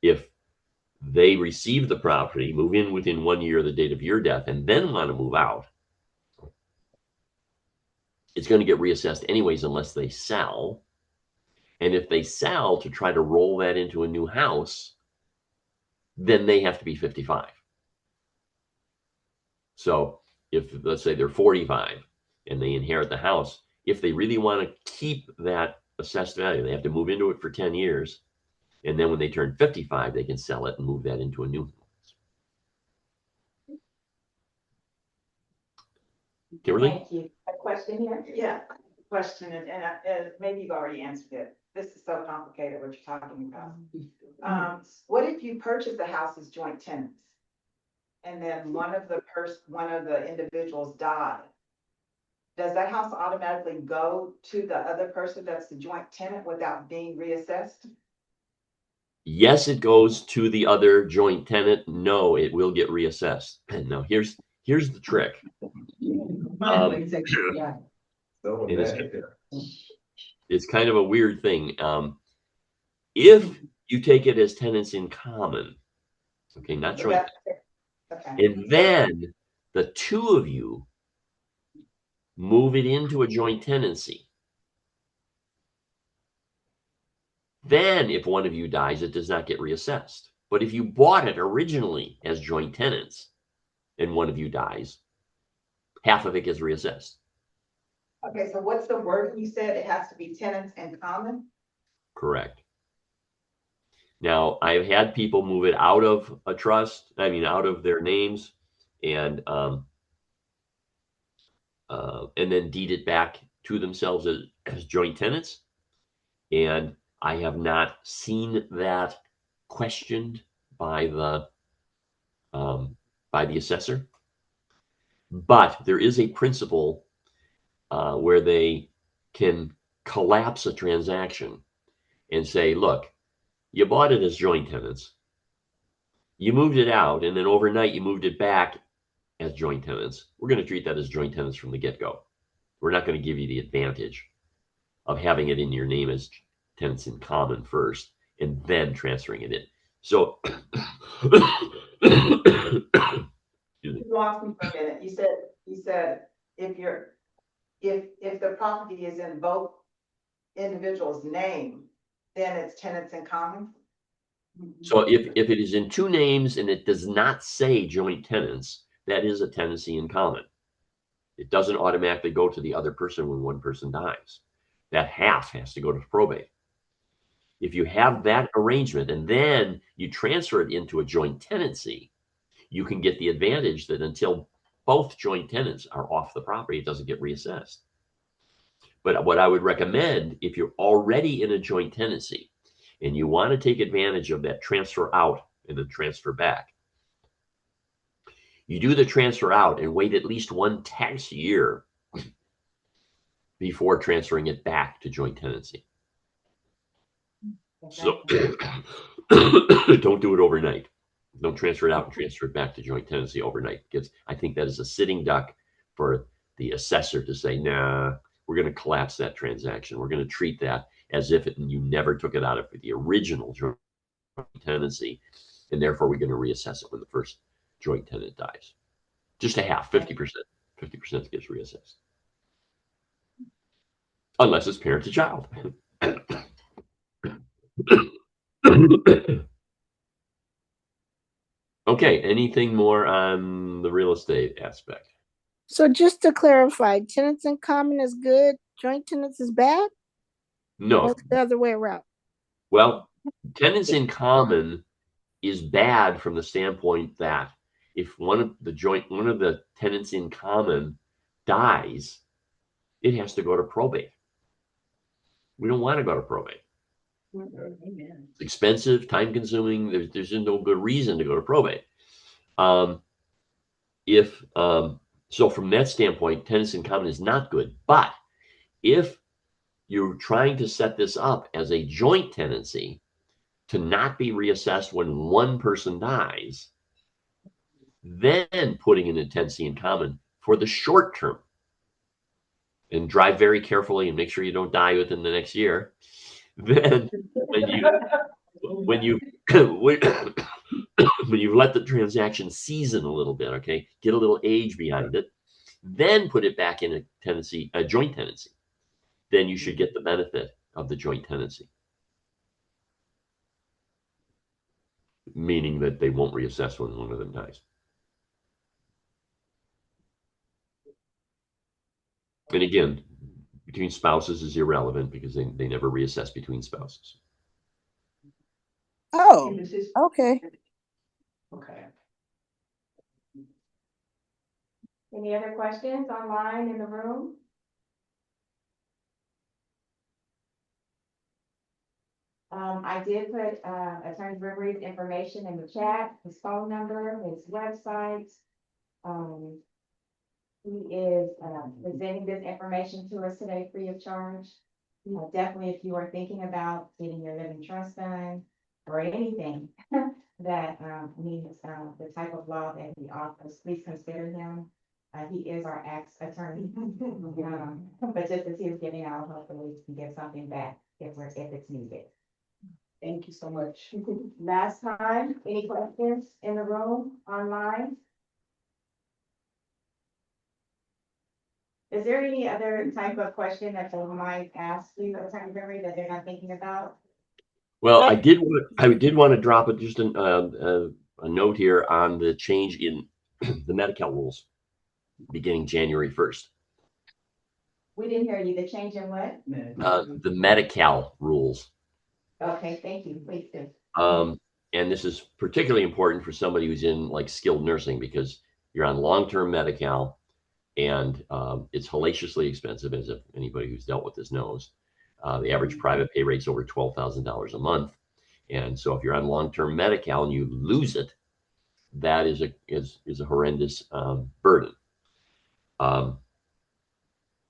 B: if they receive the property, move in within 1 year of the date of your death, and then want to move out. it's going to get reassessed anyways unless they sell. And if they sell to try to roll that into a new house, then they have to be 55. So if, let's say, they're 45 and they inherit the house, if they really want to keep that assessed value, they have to move into it for 10 years. And then when they turn 55, they can sell it and move that into a new house. Kimberly?
A: Thank you. A question here?
K: Yeah, question, and maybe you've already answered it. This is so complicated what you're talking about. What if you purchase the house as joint tenants? And then one of the individuals died? Does that house automatically go to the other person that's the joint tenant without being reassessed?
B: Yes, it goes to the other joint tenant. No, it will get reassessed. Now, here's the trick. It's kind of a weird thing. If you take it as tenants in common, okay, not joint,
K: Okay.
B: and then the two of you move it into a joint tenancy, then if one of you dies, it does not get reassessed. But if you bought it originally as joint tenants and one of you dies, half of it gets reassessed.
K: Okay, so what's the word you said? It has to be tenants in common?
B: Correct. Now, I've had people move it out of a trust, out of their names, and then deed it back to themselves as joint tenants. And I have not seen that questioned by the assessor. But there is a principle where they can collapse a transaction and say, look, you bought it as joint tenants, you moved it out, and then overnight you moved it back as joint tenants. We're going to treat that as joint tenants from the get-go. We're not going to give you the advantage of having it in your name as tenants in common first and then transferring it in. So
K: You lost me for a minute. You said if the property is in both individuals' name, then it's tenants in common?
B: So if it is in two names and it does not say joint tenants, that is a tenancy in common. It doesn't automatically go to the other person when one person dies. That half has to go to probate. If you have that arrangement and then you transfer it into a joint tenancy, you can get the advantage that until both joint tenants are off the property, it doesn't get reassessed. But what I would recommend, if you're already in a joint tenancy and you want to take advantage of that transfer out and then transfer back, you do the transfer out and wait at least one tax year before transferring it back to joint tenancy. So don't do it overnight. Don't transfer it out and transfer it back to joint tenancy overnight, because I think that is a sitting duck for the assessor to say, nah, we're going to collapse that transaction. We're going to treat that as if you never took it out of the original joint tenancy, and therefore we're going to reassess it when the first joint tenant dies. Just a half, 50%. 50% gets reassessed. Unless it's parent to child. Okay, anything more on the real estate aspect?
D: So just to clarify, tenants in common is good, joint tenants is bad?
B: No.
D: Or it's the other way around?
B: Well, tenants in common is bad from the standpoint that if one of the tenants in common dies, it has to go to probate. We don't want to go to probate. It's expensive, time consuming. There's no good reason to go to probate. So from that standpoint, tenants in common is not good. But if you're trying to set this up as a joint tenancy to not be reassessed when one person dies, then putting in a tenancy in common for the short term, and drive very carefully and make sure you don't die within the next year. Then when you let the transaction season a little bit, okay, get a little age behind it, then put it back in a tenancy, a joint tenancy, then you should get the benefit of the joint tenancy. Meaning that they won't reassess when one of them dies. And again, between spouses is irrelevant because they never reassess between spouses.
L: Oh, okay.
K: Okay.
A: Any other questions online in the room? I did put Attorney Remery's information in the chat, his phone number, his website. He is presenting this information to us today free of charge. Definitely, if you are thinking about getting your living trust done or anything that needs the type of law that he offers, please consider him. He is our ex-attorney. But just as he was giving out, hopefully we can get something back if it's needed.
J: Thank you so much.
A: Last time, any questions in the room, online? Is there any other type of question that they might ask you, Attorney Remery, that they're not thinking about?
B: Well, I did want to drop just a note here on the change in the Medi-Cal rules beginning January 1st.
A: We didn't hear you. The change in what?
B: The Medi-Cal rules.
A: Okay, thank you. Please do.
B: And this is particularly important for somebody who's in like skilled nursing because you're on long-term Medi-Cal and it's hellaciously expensive, as if anybody who's dealt with this knows. The average private pay rate's over $12,000 a month. And so if you're on long-term Medi-Cal and you lose it, that is a horrendous burden.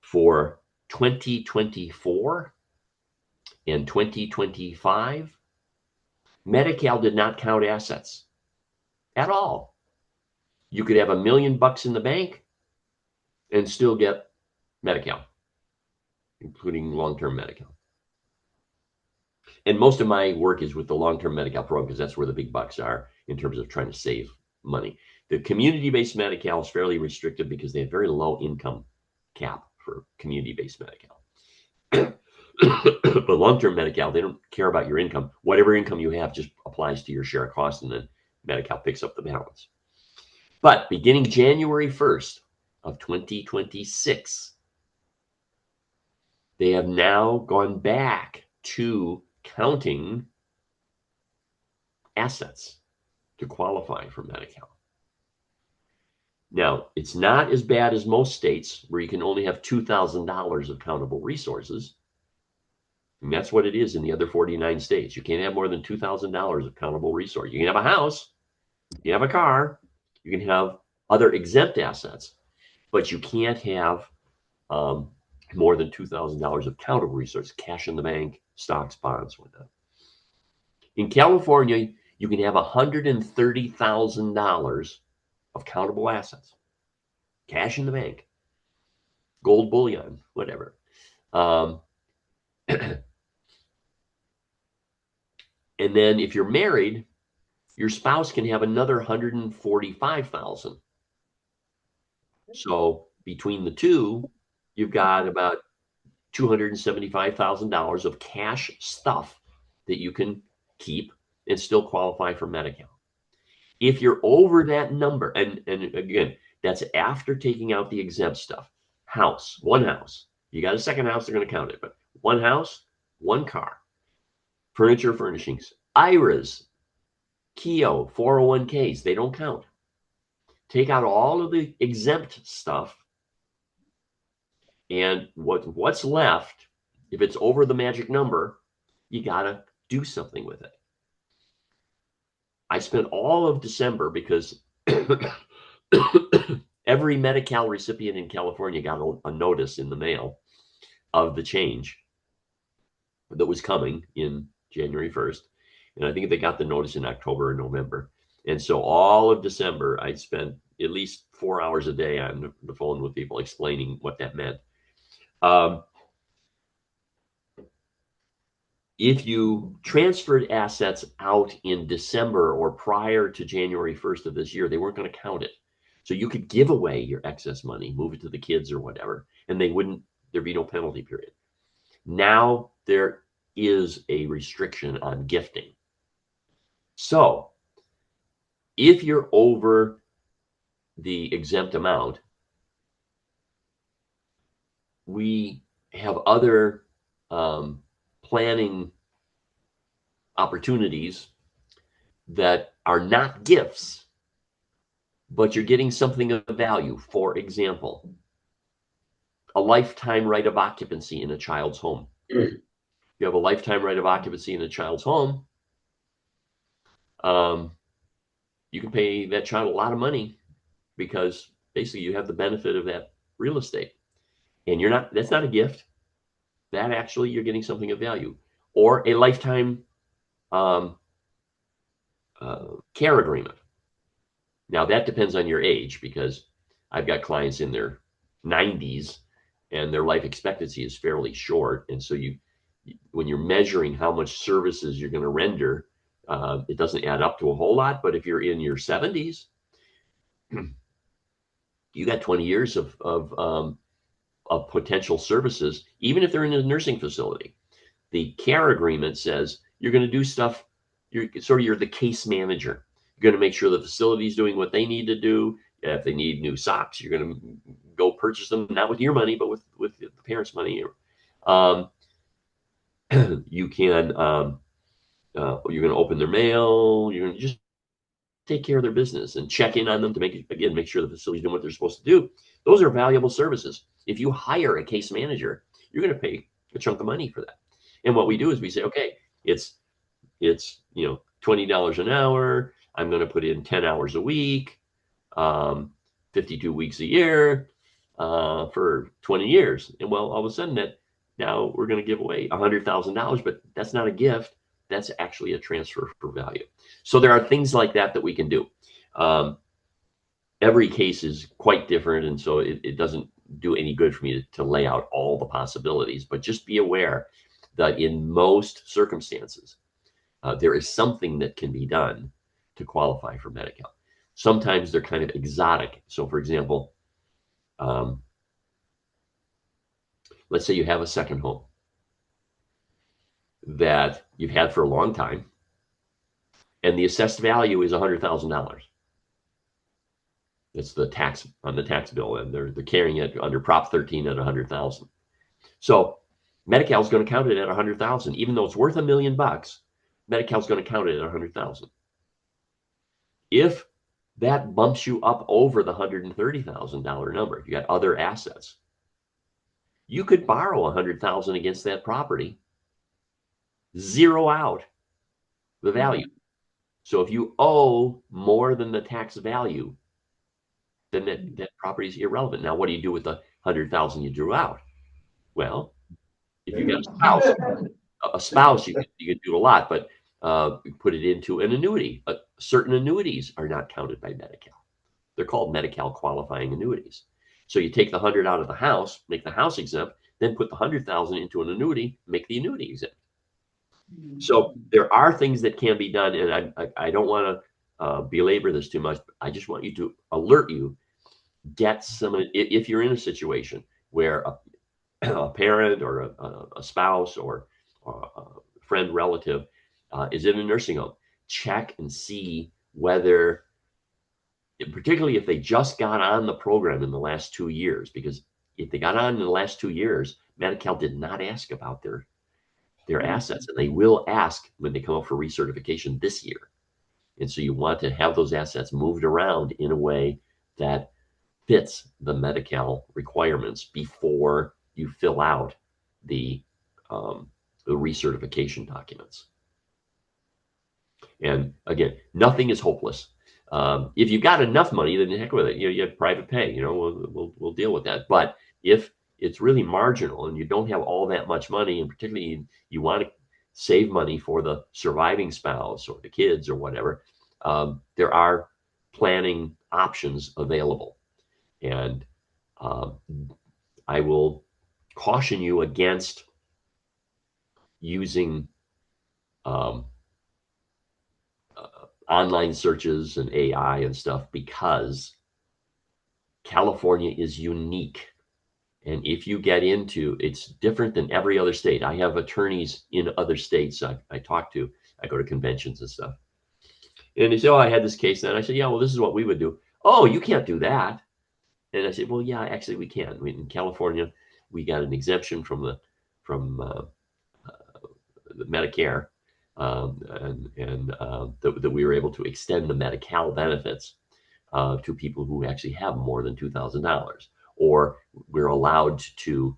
B: For 2024 and 2025, Medi-Cal did not count assets at all. You could have $1 million in the bank and still get Medi-Cal, including long-term Medi-Cal. And most of my work is with the long-term Medi-Cal program because that's where the big bucks are in terms of trying to save money. The community-based Medi-Cal is fairly restrictive because they have very low income cap for community-based Medi-Cal. But long-term Medi-Cal, they don't care about your income. Whatever income you have just applies to your share of cost, and then Medi-Cal picks up the balance. But beginning January 1st of 2026, they have now gone back to counting assets to qualify for Medi-Cal. Now, it's not as bad as most states where you can only have $2,000 of countable resources. And that's what it is in the other 49 states. You can't have more than $2,000 of countable resource. You can have a house, you can have a car, you can have other exempt assets, but you can't have more than $2,000 of countable resources, cash in the bank, stocks, bonds, whatnot. In California, you can have $130,000 of countable assets, cash in the bank, gold bullion, whatever. And then if you're married, your spouse can have another $145,000. So between the two, you've got about $275,000 of cash stuff that you can keep and still qualify for Medi-Cal. If you're over that number, and again, that's after taking out the exempt stuff. House, one house. You got a second house, they're going to count it, but one house, one car. Furniture, furnishings, IRAs, KEO, 401ks, they don't count. Take out all of the exempt stuff, and what's left, if it's over the magic number, you got to do something with it. I spent all of December because every Medi-Cal recipient in California got a notice in the mail of the change that was coming in January 1st. And I think they got the notice in October or November. And so all of December, I spent at least 4 hours a day on the phone with people explaining what that meant. If you transferred assets out in December or prior to January 1st of this year, they weren't going to count it. So you could give away your excess money, move it to the kids or whatever, and there'd be no penalty period. Now there is a restriction on gifting. So if you're over the exempt amount, we have other planning opportunities that are not gifts, but you're getting something of value. For example, a lifetime right of occupancy in a child's home. You have a lifetime right of occupancy in a child's home. You can pay that child a lot of money because basically you have the benefit of that real estate. And that's not a gift. That actually you're getting something of value. Or a lifetime care agreement. Now that depends on your age, because I've got clients in their 90s and their life expectancy is fairly short. And so when you're measuring how much services you're going to render, it doesn't add up to a whole lot. But if you're in your 70s, you got 20 years of potential services, even if they're in a nursing facility. The care agreement says you're going to do stuff. You're the case manager. You're going to make sure the facility is doing what they need to do. If they need new socks, you're going to go purchase them, not with your money, but with the parents' money. You can you're going to open their mail. You're going to just take care of their business and check in on them to make sure the facility's doing what they're supposed to do. Those are valuable services. If you hire a case manager, you're going to pay a chunk of money for that. And what we do is we say, okay, it's $20 an hour. I'm going to put in 10 hours a week, 52 weeks a year, for 20 years. And well, all of a sudden now we're going to give away $100,000, but that's not a gift. That's actually a transfer for value. So there are things like that we can do. Every case is quite different, and so it doesn't do any good for me to lay out all the possibilities, but just be aware that in most circumstances, there is something that can be done to qualify for Medi-Cal. Sometimes they're kind of exotic. So for example, let's say you have a second home that you've had for a long time, and the assessed value is $100,000. It's the tax on the tax bill, and they're carrying it under Prop 13 at 100,000. So Medi-Cal is going to count it at 100,000, even though it's worth $1 million. Medi-Cal is going to count it at 100,000. If that bumps you up over the $130,000 number, if you got other assets, you could borrow 100,000 against that property, zero out the value. So if you owe more than the tax value, then that property is irrelevant. Now, what do you do with the 100,000 you drew out? Well, if you got a spouse, you could do a lot, but put it into an annuity. Certain annuities are not counted by Medi-Cal. They're called Medi-Cal qualifying annuities. So you take the 100 out of the house, make the house exempt, then put the 100,000 into an annuity, make the annuity exempt. So there are things that can be done, and I don't want to belabor this too much. But I just want you to alert you. Get some. If you're in a situation where a parent or a spouse or a friend, relative is in a nursing home, check and see whether, particularly if they just got on the program in the last 2 years, because if they got on in the last 2 years, Medi-Cal did not ask about their assets, and they will ask when they come up for recertification this year. And so you want to have those assets moved around in a way that fits the Medi-Cal requirements before you fill out the recertification documents. And again, nothing is hopeless. If you've got enough money, then heck with it. You have private pay. We'll deal with that. But if it's really marginal and you don't have all that much money, and particularly you want to save money for the surviving spouse or the kids or whatever, there are planning options available. And I will caution you against using online searches and AI and stuff, because California is unique. And if you get into, it's different than every other state. I have attorneys in other states I talk to. I go to conventions and stuff. And they say, oh, I had this case. And I said, yeah, well, this is what we would do. Oh, you can't do that. And I said, well, yeah, actually we can. In California, we got an exemption from the Medicare, that we were able to extend the Medi-Cal benefits to people who actually have more than $2,000. Or we're allowed to,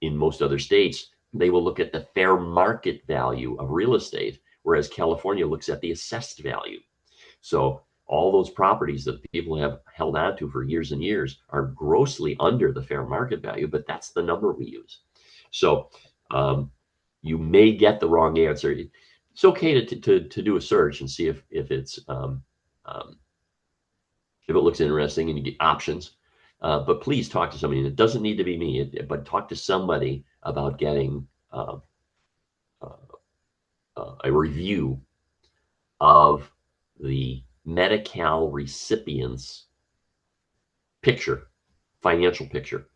B: in most other states, they will look at the fair market value of real estate, whereas California looks at the assessed value. So all those properties that people have held on to for years and years are grossly under the fair market value, but that's the number we use. So you may get the wrong answer. It's okay to do a search and see if it's if it looks interesting and you get options. But please talk to somebody. And it doesn't need to be me, but talk to somebody about getting a review of the Medi-Cal recipients' picture, financial picture,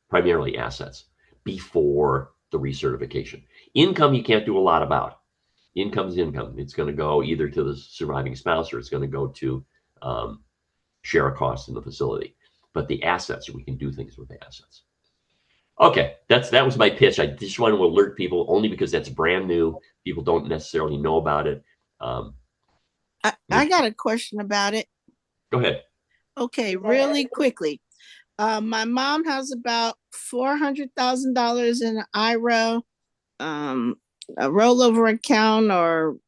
B: primarily assets, before the recertification. Income you can't do a lot about. Income's income. It's going to go either to the surviving spouse or it's going to go to share a cost in the facility. But the assets, we can do things with the assets. Okay, that was my pitch. I just want to alert people only because that's brand new. People don't necessarily know about it.
D: I got a question about it.
B: Go ahead.
D: Okay, really quickly. My mom has about $400,000 in an IRA, a rollover account or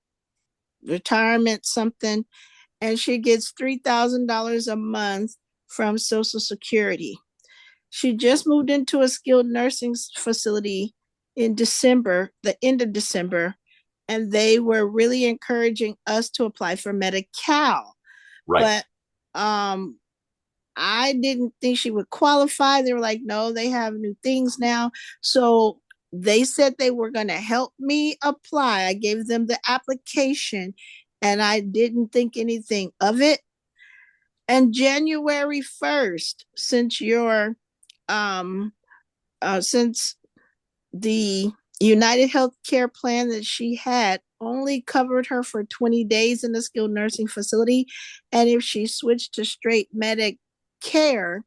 D: retirement something, and she gets $3,000 a month from Social Security. She just moved into a skilled nursing facility in December, the end of December, and they were really encouraging us to apply for Medi-Cal.
B: Right.
D: But I didn't think she would qualify. They were like, no, they have new things now. So they said they were going to help me apply. I gave them the application and I didn't think anything of it. And January 1st, since the United Healthcare plan that she had only covered her for 20 days in a skilled nursing facility, and if she switched to straight Medicare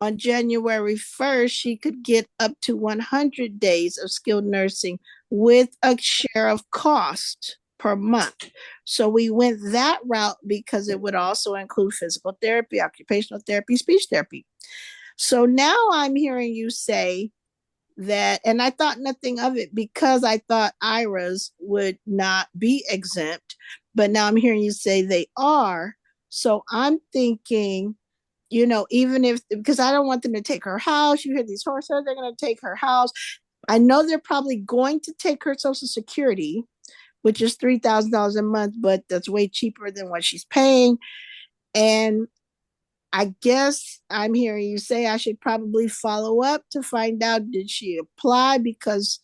D: on January 1st, she could get up to 100 days of skilled nursing with a share of cost per month. So we went that route because it would also include physical therapy, occupational therapy, speech therapy. So now I'm hearing you say that, and I thought nothing of it because I thought IRAs would not be exempt, but now I'm hearing you say they are. So I'm thinking, even if, because I don't want them to take her house. You hear these horses, they're going to take her house. I know they're probably going to take her Social Security, which is $3,000 a month, but that's way cheaper than what she's paying. And I guess I'm hearing you say I should probably follow up to find out, did she apply, because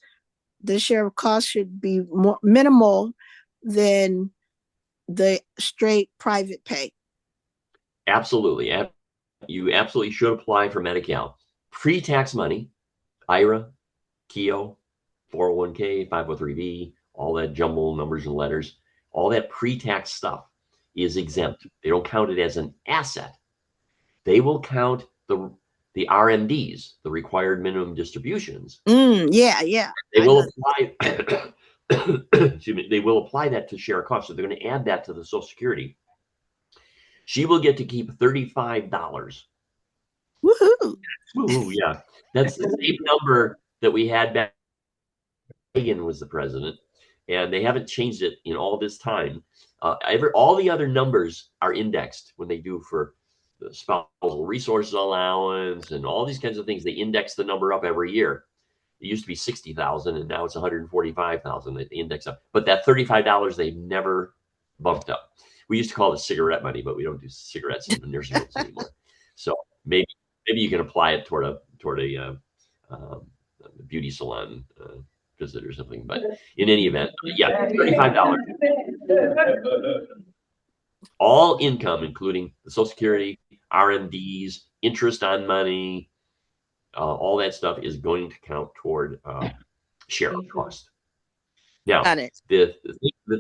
D: the share of cost should be more minimal than the straight private pay.
B: Absolutely. You absolutely should apply for Medi-Cal. Pre-tax money, IRA, KEO, 401k, 503b, all that jumble numbers and letters, all that pre-tax stuff is exempt. They don't count it as an asset. They will count the RMDs, the required minimum distributions.
D: Yeah.
B: They will apply. Excuse me. They will apply that to share cost. So they're going to add that to the Social Security. She will get to keep $35.
D: Woohoo!
B: Woohoo! Yeah, that's the same number that we had back when Reagan was the president, and they haven't changed it in all this time. All the other numbers are indexed when they do for the spousal resources allowance and all these kinds of things. They index the number up every year. It used to be 60,000 and now it's 145,000. They index up, but that $35 they've never bumped up. We used to call it cigarette money, but we don't do cigarettes in the nursing homes anymore. So maybe you can apply it toward a beauty salon visit or something. But in any event, yeah, $35. All income, including the Social Security, RMDs, interest on money, all that stuff is going to count toward share cost. Now,
D: Got it.
B: the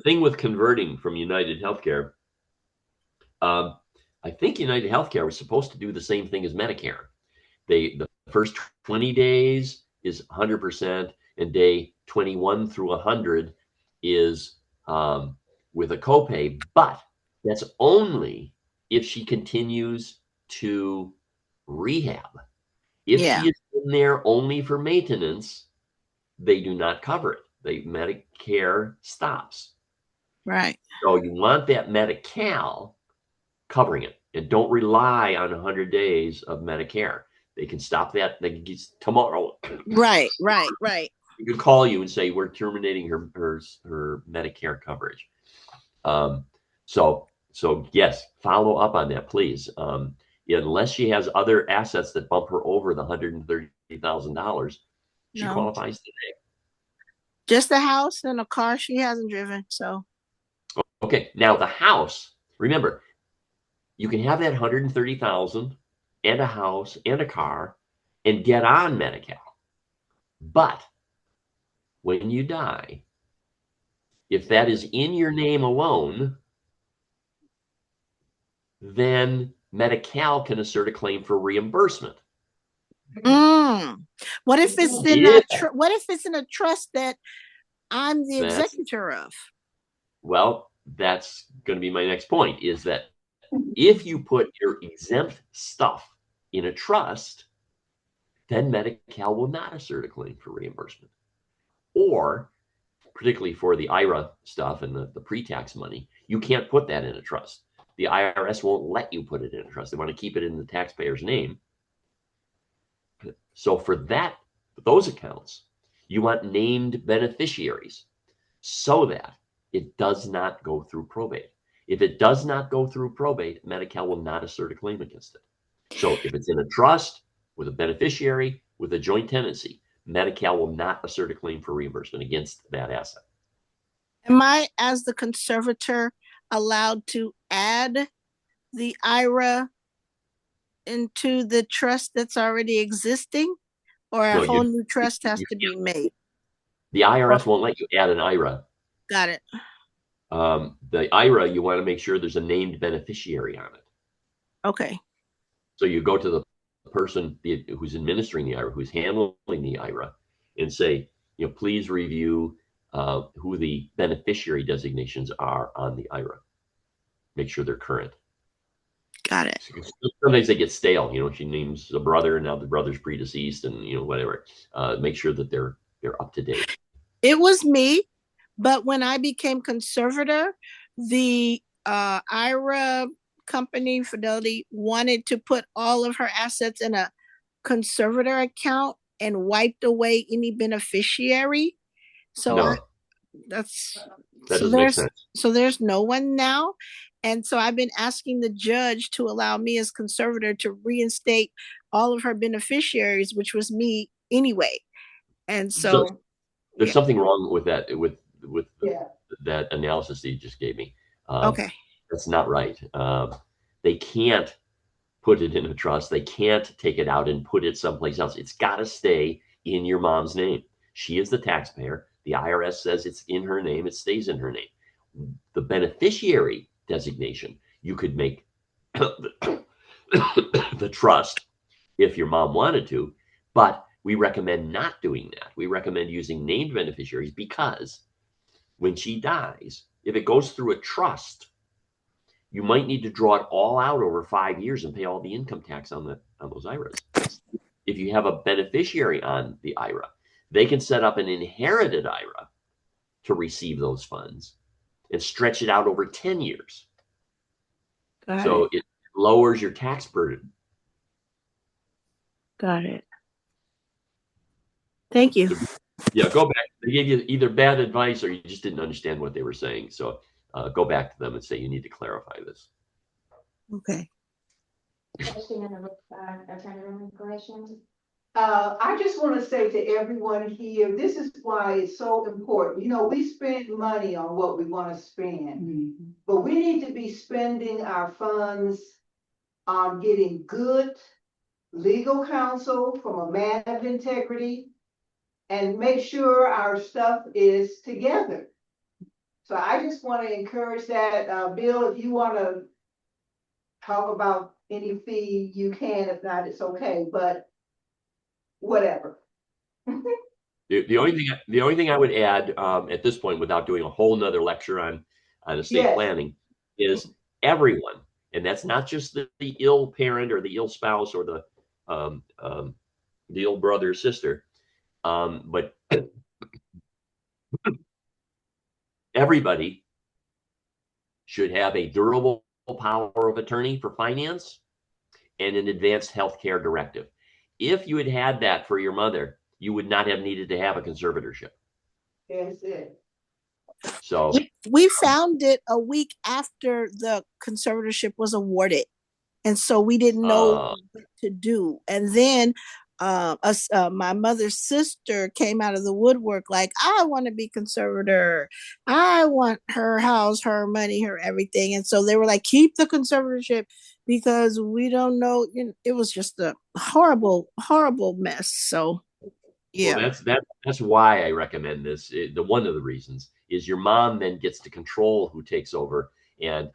B: thing with converting from United Healthcare, I think United Healthcare was supposed to do the same thing as Medicare. The first 20 days is 100%, and day 21 through 100 is with a copay, but that's only if she continues to rehab. If
D: Yeah.
B: she is in there only for maintenance, they do not cover it. Medicare stops.
D: Right.
B: So you want that Medi-Cal covering it, and don't rely on 100 days of Medicare. They can stop that. They can tomorrow.
D: Right.
B: You could call you and say we're terminating her Medicare coverage. So yes, follow up on that, please. Unless she has other assets that bump her over the $130,000, she
D: No.
B: qualifies today.
D: Just a house and a car she hasn't driven. So
B: Okay, now the house. Remember, you can have that 130,000 and a house and a car and get on Medi-Cal. But when you die, if that is in your name alone, then Medi-Cal can assert a claim for reimbursement.
D: what if it's in what if it's in a trust that I'm the executor of?
B: Well, that's going to be my next point, is that if you put your exempt stuff in a trust, then Medi-Cal will not assert a claim for reimbursement. Or, particularly for the IRA stuff and the pre-tax money, you can't put that in a trust. The IRS won't let you put it in a trust. They want to keep it in the taxpayer's name. So for those accounts, you want named beneficiaries so that it does not go through probate. If it does not go through probate, Medi-Cal will not assert a claim against it. So if it's in a trust with a beneficiary with a joint tenancy, Medi-Cal will not assert a claim for reimbursement against that asset.
D: Am I, as the conservator, allowed to add the IRA into the trust that's already existing, or a whole new trust has to be made?
B: The IRS won't let you add an IRA.
D: Got it.
B: The IRA, you want to make sure there's a named beneficiary on it.
D: Okay.
B: So you go to the person who's administering the IRA, who's handling the IRA, and say, please review who the beneficiary designations are on the IRA. Make sure they're current.
D: Got it.
B: Sometimes they get stale. She names a brother, and now the brother's predeceased, and whatever. Make sure that they're up to date.
D: It was me, but when I became conservator, the IRA company, Fidelity, wanted to put all of her assets in a conservator account and wiped away any beneficiary. So
B: no, that doesn't make sense.
D: So there's no one now. And so I've been asking the judge to allow me as conservator to reinstate all of her beneficiaries, which was me anyway. And so
B: there's something wrong with that, with that analysis that you just gave me.
D: Okay.
B: That's not right. They can't put it in a trust. They can't take it out and put it someplace else. It's got to stay in your mom's name. She is the taxpayer. The IRS says it's in her name. It stays in her name. The beneficiary designation, you could make the trust if your mom wanted to, but we recommend not doing that. We recommend using named beneficiaries because when she dies, if it goes through a trust, you might need to draw it all out over 5 years and pay all the income tax on those IRAs. If you have a beneficiary on the IRA, they can set up an inherited IRA to receive those funds and stretch it out over 10 years. So it lowers your tax burden.
D: Got it. Thank you.
B: Yeah, go back. They gave you either bad advice or you just didn't understand what they were saying. So go back to them and say, you need to clarify this.
D: Okay.
A: Question in the Attorney Remery, questions?
J: I just want to say to everyone here, this is why it's so important. We spend money on what we want to spend, but we need to be spending our funds on getting good legal counsel from a man of integrity and make sure our stuff is together. So I just want to encourage that. Bill, if you want to talk about any fee, you can. If not, it's okay, but whatever.
B: The only thing I would add at this point, without doing a whole nother lecture on estate
J: Yes.
B: planning, is everyone, and that's not just the ill parent or the ill spouse or the ill brother or sister, but everybody should have a durable power of attorney for finance and an advanced healthcare directive. If you had had that for your mother, you would not have needed to have a conservatorship.
J: That's it.
B: So
D: We found it a week after the conservatorship was awarded. And so we didn't know what to do. And then my mother's sister came out of the woodwork like, I want to be conservator. I want her house, her money, her everything. And so they were like, keep the conservatorship because we don't know. It was just a horrible, horrible mess. So, yeah.
B: well, that's why I recommend this. The one of the reasons is your mom then gets to control who takes over, and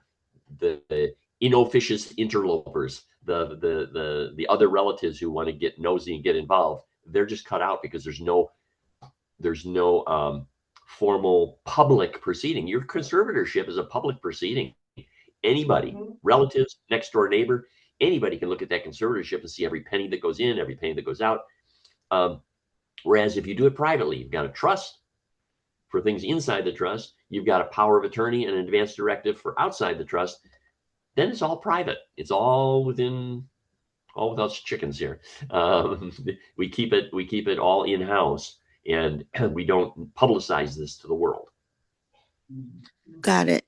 B: the inofficious interlopers, the other relatives who want to get nosy and get involved, they're just cut out because there's no formal public proceeding. Your conservatorship is a public proceeding. Anybody, relatives, next door neighbor, anybody can look at that conservatorship and see every penny that goes in, every penny that goes out. Whereas if you do it privately, you've got a trust for things inside the trust, you've got a power of attorney and an advance directive for outside the trust, then it's all private. It's all within us chickens here. We keep it all in-house, and we don't publicize this to the world.
D: Got it.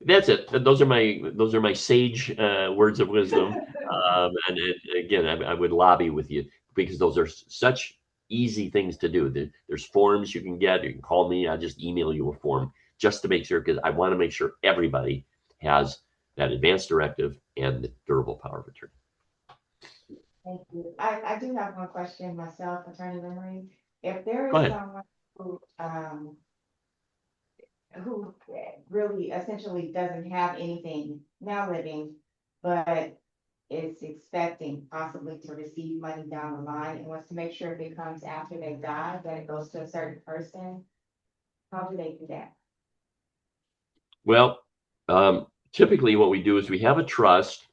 B: That's it. Those are my sage words of wisdom. And again, I would lobby with you because those are such easy things to do. There's forms you can get. You can call me. I just email you a form just to make sure, because I want to make sure everybody has that advance directive and the durable power of attorney.
A: Thank you. I do have one question myself, Attorney Remery. If there
B: Go
A: is
B: ahead.
A: someone who really essentially doesn't have anything now living, but is expecting possibly to receive money down the line and wants to make sure if it comes after they die, that it goes to a certain person, how do they do that?
B: Well, typically what we do is we have a trust,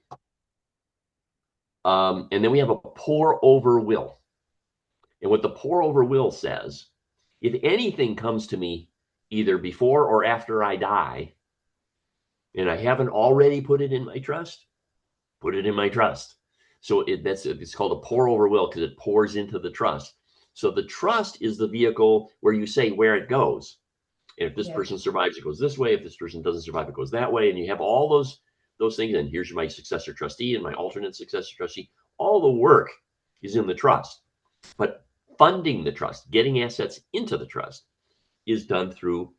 B: and then we have a pour over will. And what the pour over will says, if anything comes to me either before or after I die, and I haven't already put it in my trust, put it in my trust. So it's called a pour over will because it pours into the trust. So the trust is the vehicle where you say where it goes. And if this person survives, it goes this way. If this person doesn't survive, it goes that way. And you have all those things. And here's my successor trustee and my alternate successor trustee. All the work is in the trust. But funding the trust, getting assets into the trust, is done through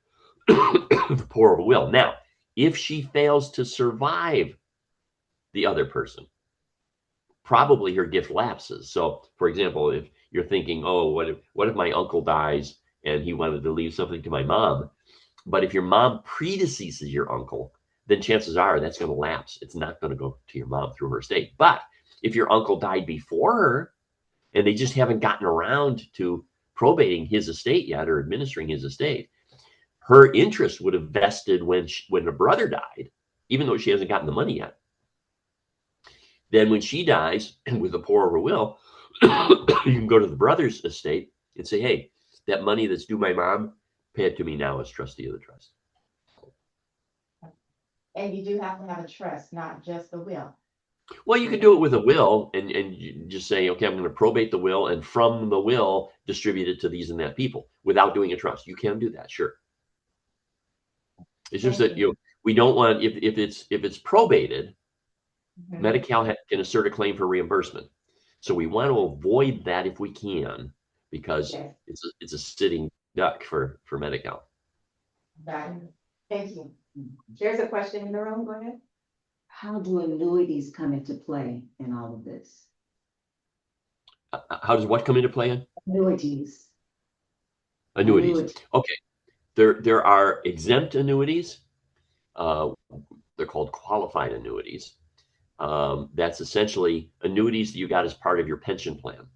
B: the pour over will. Now, if she fails to survive the other person, probably her gift lapses. So, for example, if you're thinking, oh, what if my uncle dies and he wanted to leave something to my mom? But if your mom predeceases your uncle, then chances are that's going to lapse. It's not going to go to your mom through her estate. But if your uncle died before her and they just haven't gotten around to probating his estate yet or administering his estate, her interest would have vested when the brother died, even though she hasn't gotten the money yet. Then when she dies, and with a pour over will, you can go to the brother's estate and say, hey, that money that's due my mom, pay it to me now as trustee of the trust.
A: And you do have to have a trust, not just the will.
B: Well, you can do it with a will and you just say, okay, I'm going to probate the will, and from the will, distribute it to these and that people without doing a trust. You can do that, sure. It's just that we don't want, if it's probated, Medi-Cal can assert a claim for reimbursement. So we want to avoid that if we can, because it's a sitting duck for Medi-Cal.
A: Got it. Thank you. There's a question in the room, go ahead.
L: How do annuities come into play in all of this?
B: How does what come into play in?
L: Annuities.
B: Annuities. Okay. There are exempt annuities. They're called qualified annuities. That's essentially annuities that you got as part of your pension plan.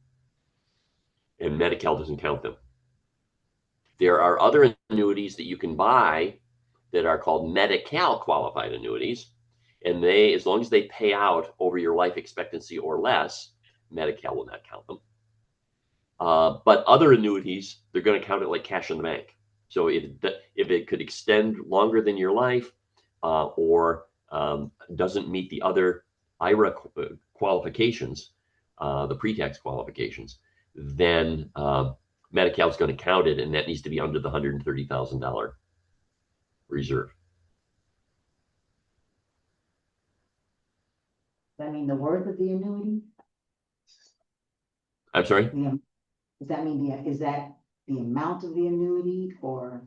B: And Medi-Cal doesn't count them. There are other annuities that you can buy that are called Medi-Cal qualified annuities. And they, as long as they pay out over your life expectancy or less, Medi-Cal will not count them. But other annuities, they're going to count it like cash in the bank. So if it could extend longer than your life, or doesn't meet the other IRA qualifications, the pre-tax qualifications, then Medi-Cal is going to count it, and that needs to be under the $130,000 reserve.
L: Does that mean the worth of the annuity?
B: I'm sorry?
L: Does that mean is that the amount of the annuity, or?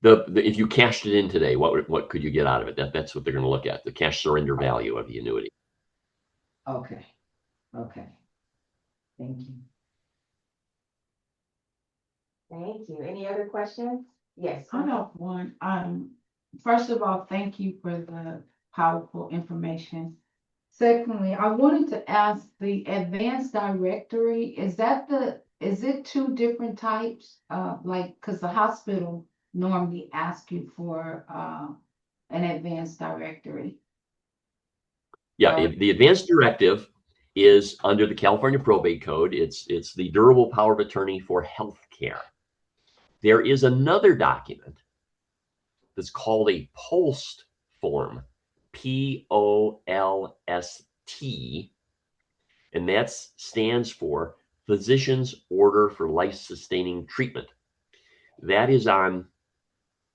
B: If you cashed it in today, what could you get out of it? That's what they're going to look at, the cash surrender value of the annuity.
L: Okay. Thank you.
A: Thank you. Any other questions? Yes.
M: I have one. First of all, thank you for the powerful information. Secondly, I wanted to ask the advanced directory, is it two different types? Because the hospital normally asks you for an advanced directory.
B: Yeah, the advanced directive is under the California Probate Code. It's the durable power of attorney for health care. There is another document that's called a POLST form, POLST, and that stands for Physician's Order for Life-Sustaining Treatment. That is on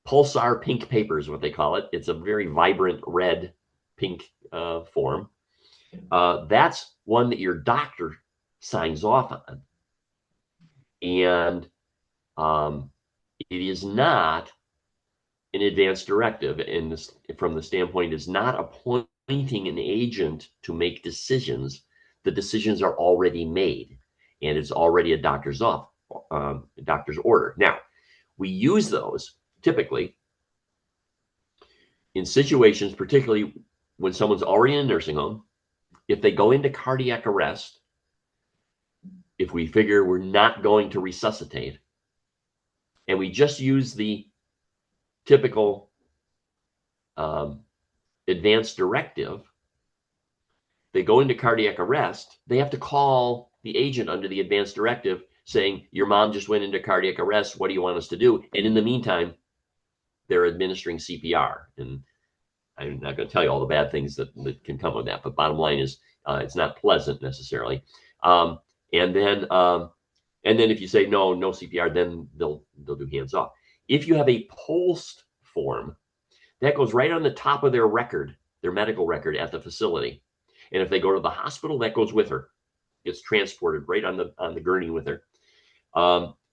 B: Pulsar pink paper is what they call it. It's a very vibrant red pink form. That's one that your doctor signs off on. And it is not an advanced directive, and from the standpoint is not appointing an agent to make decisions. The decisions are already made, and it's already a doctor's order. Now, we use those typically in situations, particularly when someone's already in a nursing home. If they go into cardiac arrest, if we figure we're not going to resuscitate, and we just use the typical advanced directive, they go into cardiac arrest, they have to call the agent under the advanced directive saying, your mom just went into cardiac arrest, what do you want us to do? And in the meantime, they're administering CPR. And I'm not going to tell you all the bad things that can come with that, but bottom line is it's not pleasant necessarily. And then if you say no CPR, then they'll do hands off. If you have a POLST form, that goes right on the top of their record, their medical record at the facility. And if they go to the hospital, that goes with her. Gets transported right on the gurney with her.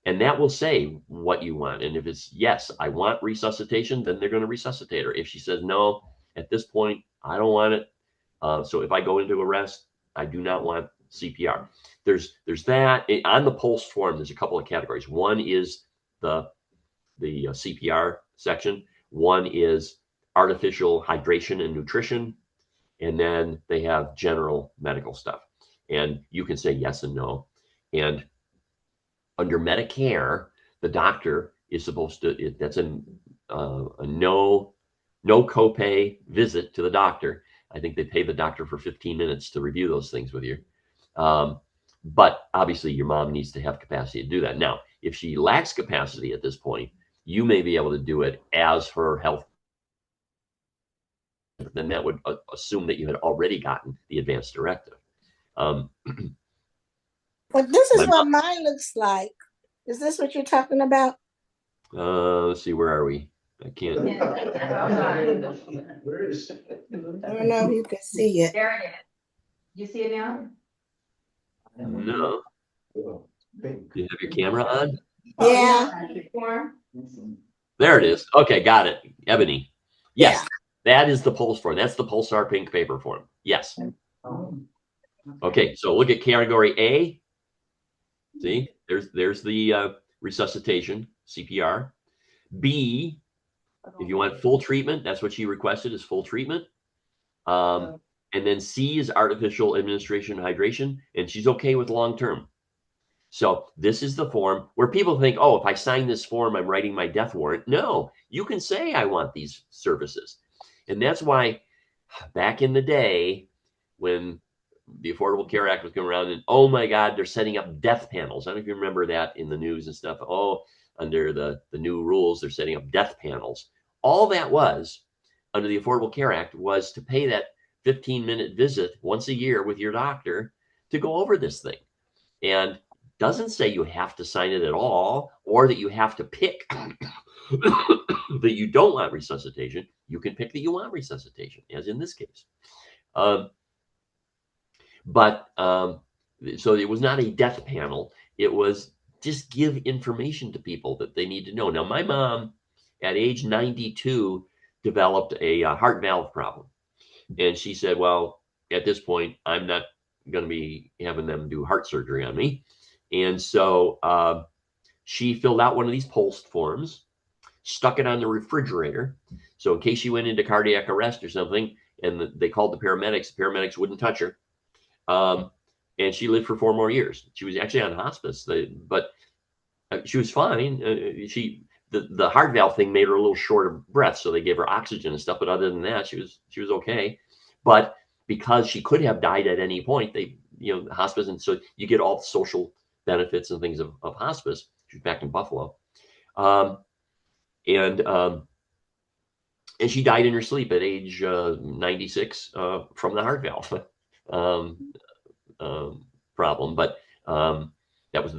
B: And that will say what you want. And if it's yes, I want resuscitation, then they're going to resuscitate her. If she says no, at this point, I don't want it. So if I go into arrest, I do not want CPR. There's that on the POLST form. There's a couple of categories. One is the CPR section. One is artificial hydration and nutrition. And then they have general medical stuff. And you can say yes and no. And under Medicare, the doctor is supposed to, that's a no copay visit to the doctor. I think they pay the doctor for 15 minutes to review those things with you. But obviously your mom needs to have capacity to do that. Now, if she lacks capacity at this point, you may be able to do it as her health. Then that would assume that you had already gotten the advanced directive.
D: But this is what mine looks like. Is this what you're talking about?
B: Let's see, where are we? I can't.
D: I don't know if you can see it.
A: There it is. You see it now?
B: No. Do you have your camera on?
D: Yeah.
A: Form.
B: There it is. Okay, got it. Ebony. Yes, that is the pulse form. That's the Pulsar pink paper form. Yes. Okay, so look at category A. See, there's the resuscitation, CPR. B, if you want full treatment, that's what she requested, is full treatment. And then C is artificial administration hydration, and she's okay with long term. So this is the form where people think, oh, if I sign this form, I'm writing my death warrant. No, you can say I want these services. And that's why back in the day when the Affordable Care Act was coming around and, oh my God, they're setting up death panels. I don't know if you remember that in the news and stuff. Oh, under the new rules, they're setting up death panels. All that was under the Affordable Care Act was to pay that 15-minute visit once a year with your doctor to go over this thing. And doesn't say you have to sign it at all or that you have to pick that you don't want resuscitation. You can pick that you want resuscitation, as in this case. So it was not a death panel. It was just give information to people that they need to know. Now, my mom at age 92 developed a heart valve problem. And she said, well, at this point, I'm not going to be having them do heart surgery on me. And so she filled out one of these pulse forms, stuck it on the refrigerator. So in case she went into cardiac arrest or something, and they called the paramedics wouldn't touch her. And she lived for 4 more years. She was actually on hospice, but she was fine. The heart valve thing made her a little short of breath, so they gave her oxygen and stuff. But other than that, she was okay. But because she could have died at any point, the hospice, and so you get all the social benefits and things of hospice. She was back in Buffalo, and she died in her sleep at age 96 from the heart valve problem. But that was,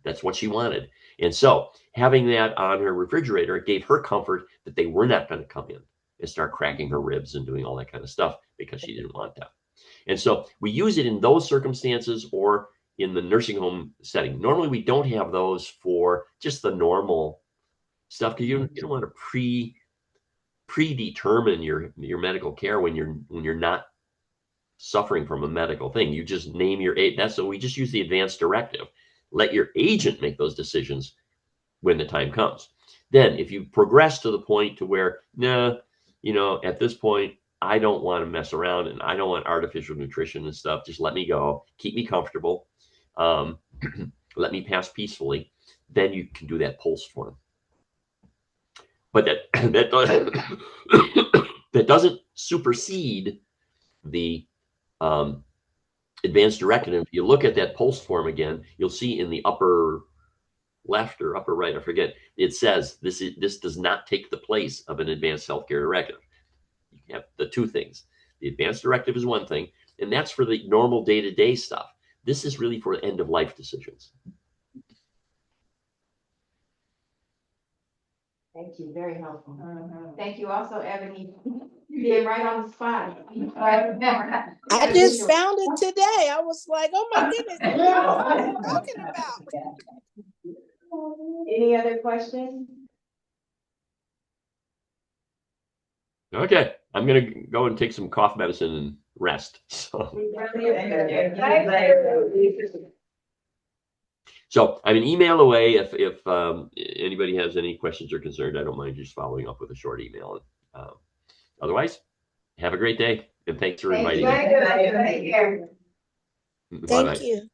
B: that's what she wanted. And so having that on her refrigerator, it gave her comfort that they were not going to come in and start cracking her ribs and doing all that kind of stuff because she didn't want that. And so we use it in those circumstances or in the nursing home setting. Normally we don't have those for just the normal stuff because you don't want to predetermine your medical care when you're not suffering from a medical thing. You just name your so we just use the advanced directive. Let your agent make those decisions when the time comes. Then if you progress to the point to where, at this point, I don't want to mess around and I don't want artificial nutrition and stuff. Just let me go, keep me comfortable. Let me pass peacefully. Then you can do that pulse form. But that doesn't supersede the advanced directive. If you look at that pulse form again, you'll see in the upper left or upper right, I forget, it says this does not take the place of an advanced healthcare directive. You have the two things. The advanced directive is one thing, and that's for the normal day-to-day stuff. This is really for end-of-life decisions.
A: Thank you, very helpful. Thank you also, Ebony, being right on the spot.
D: I just found it today. I was like, oh my goodness, what are you talking about?
A: Any other questions?
B: Okay, I'm going to go and take some cough medicine and rest. So I'm an email away. If anybody has any questions or concerns, I don't mind just following up with a short email. Otherwise, have a great day, and thanks for inviting me.
D: Thank you.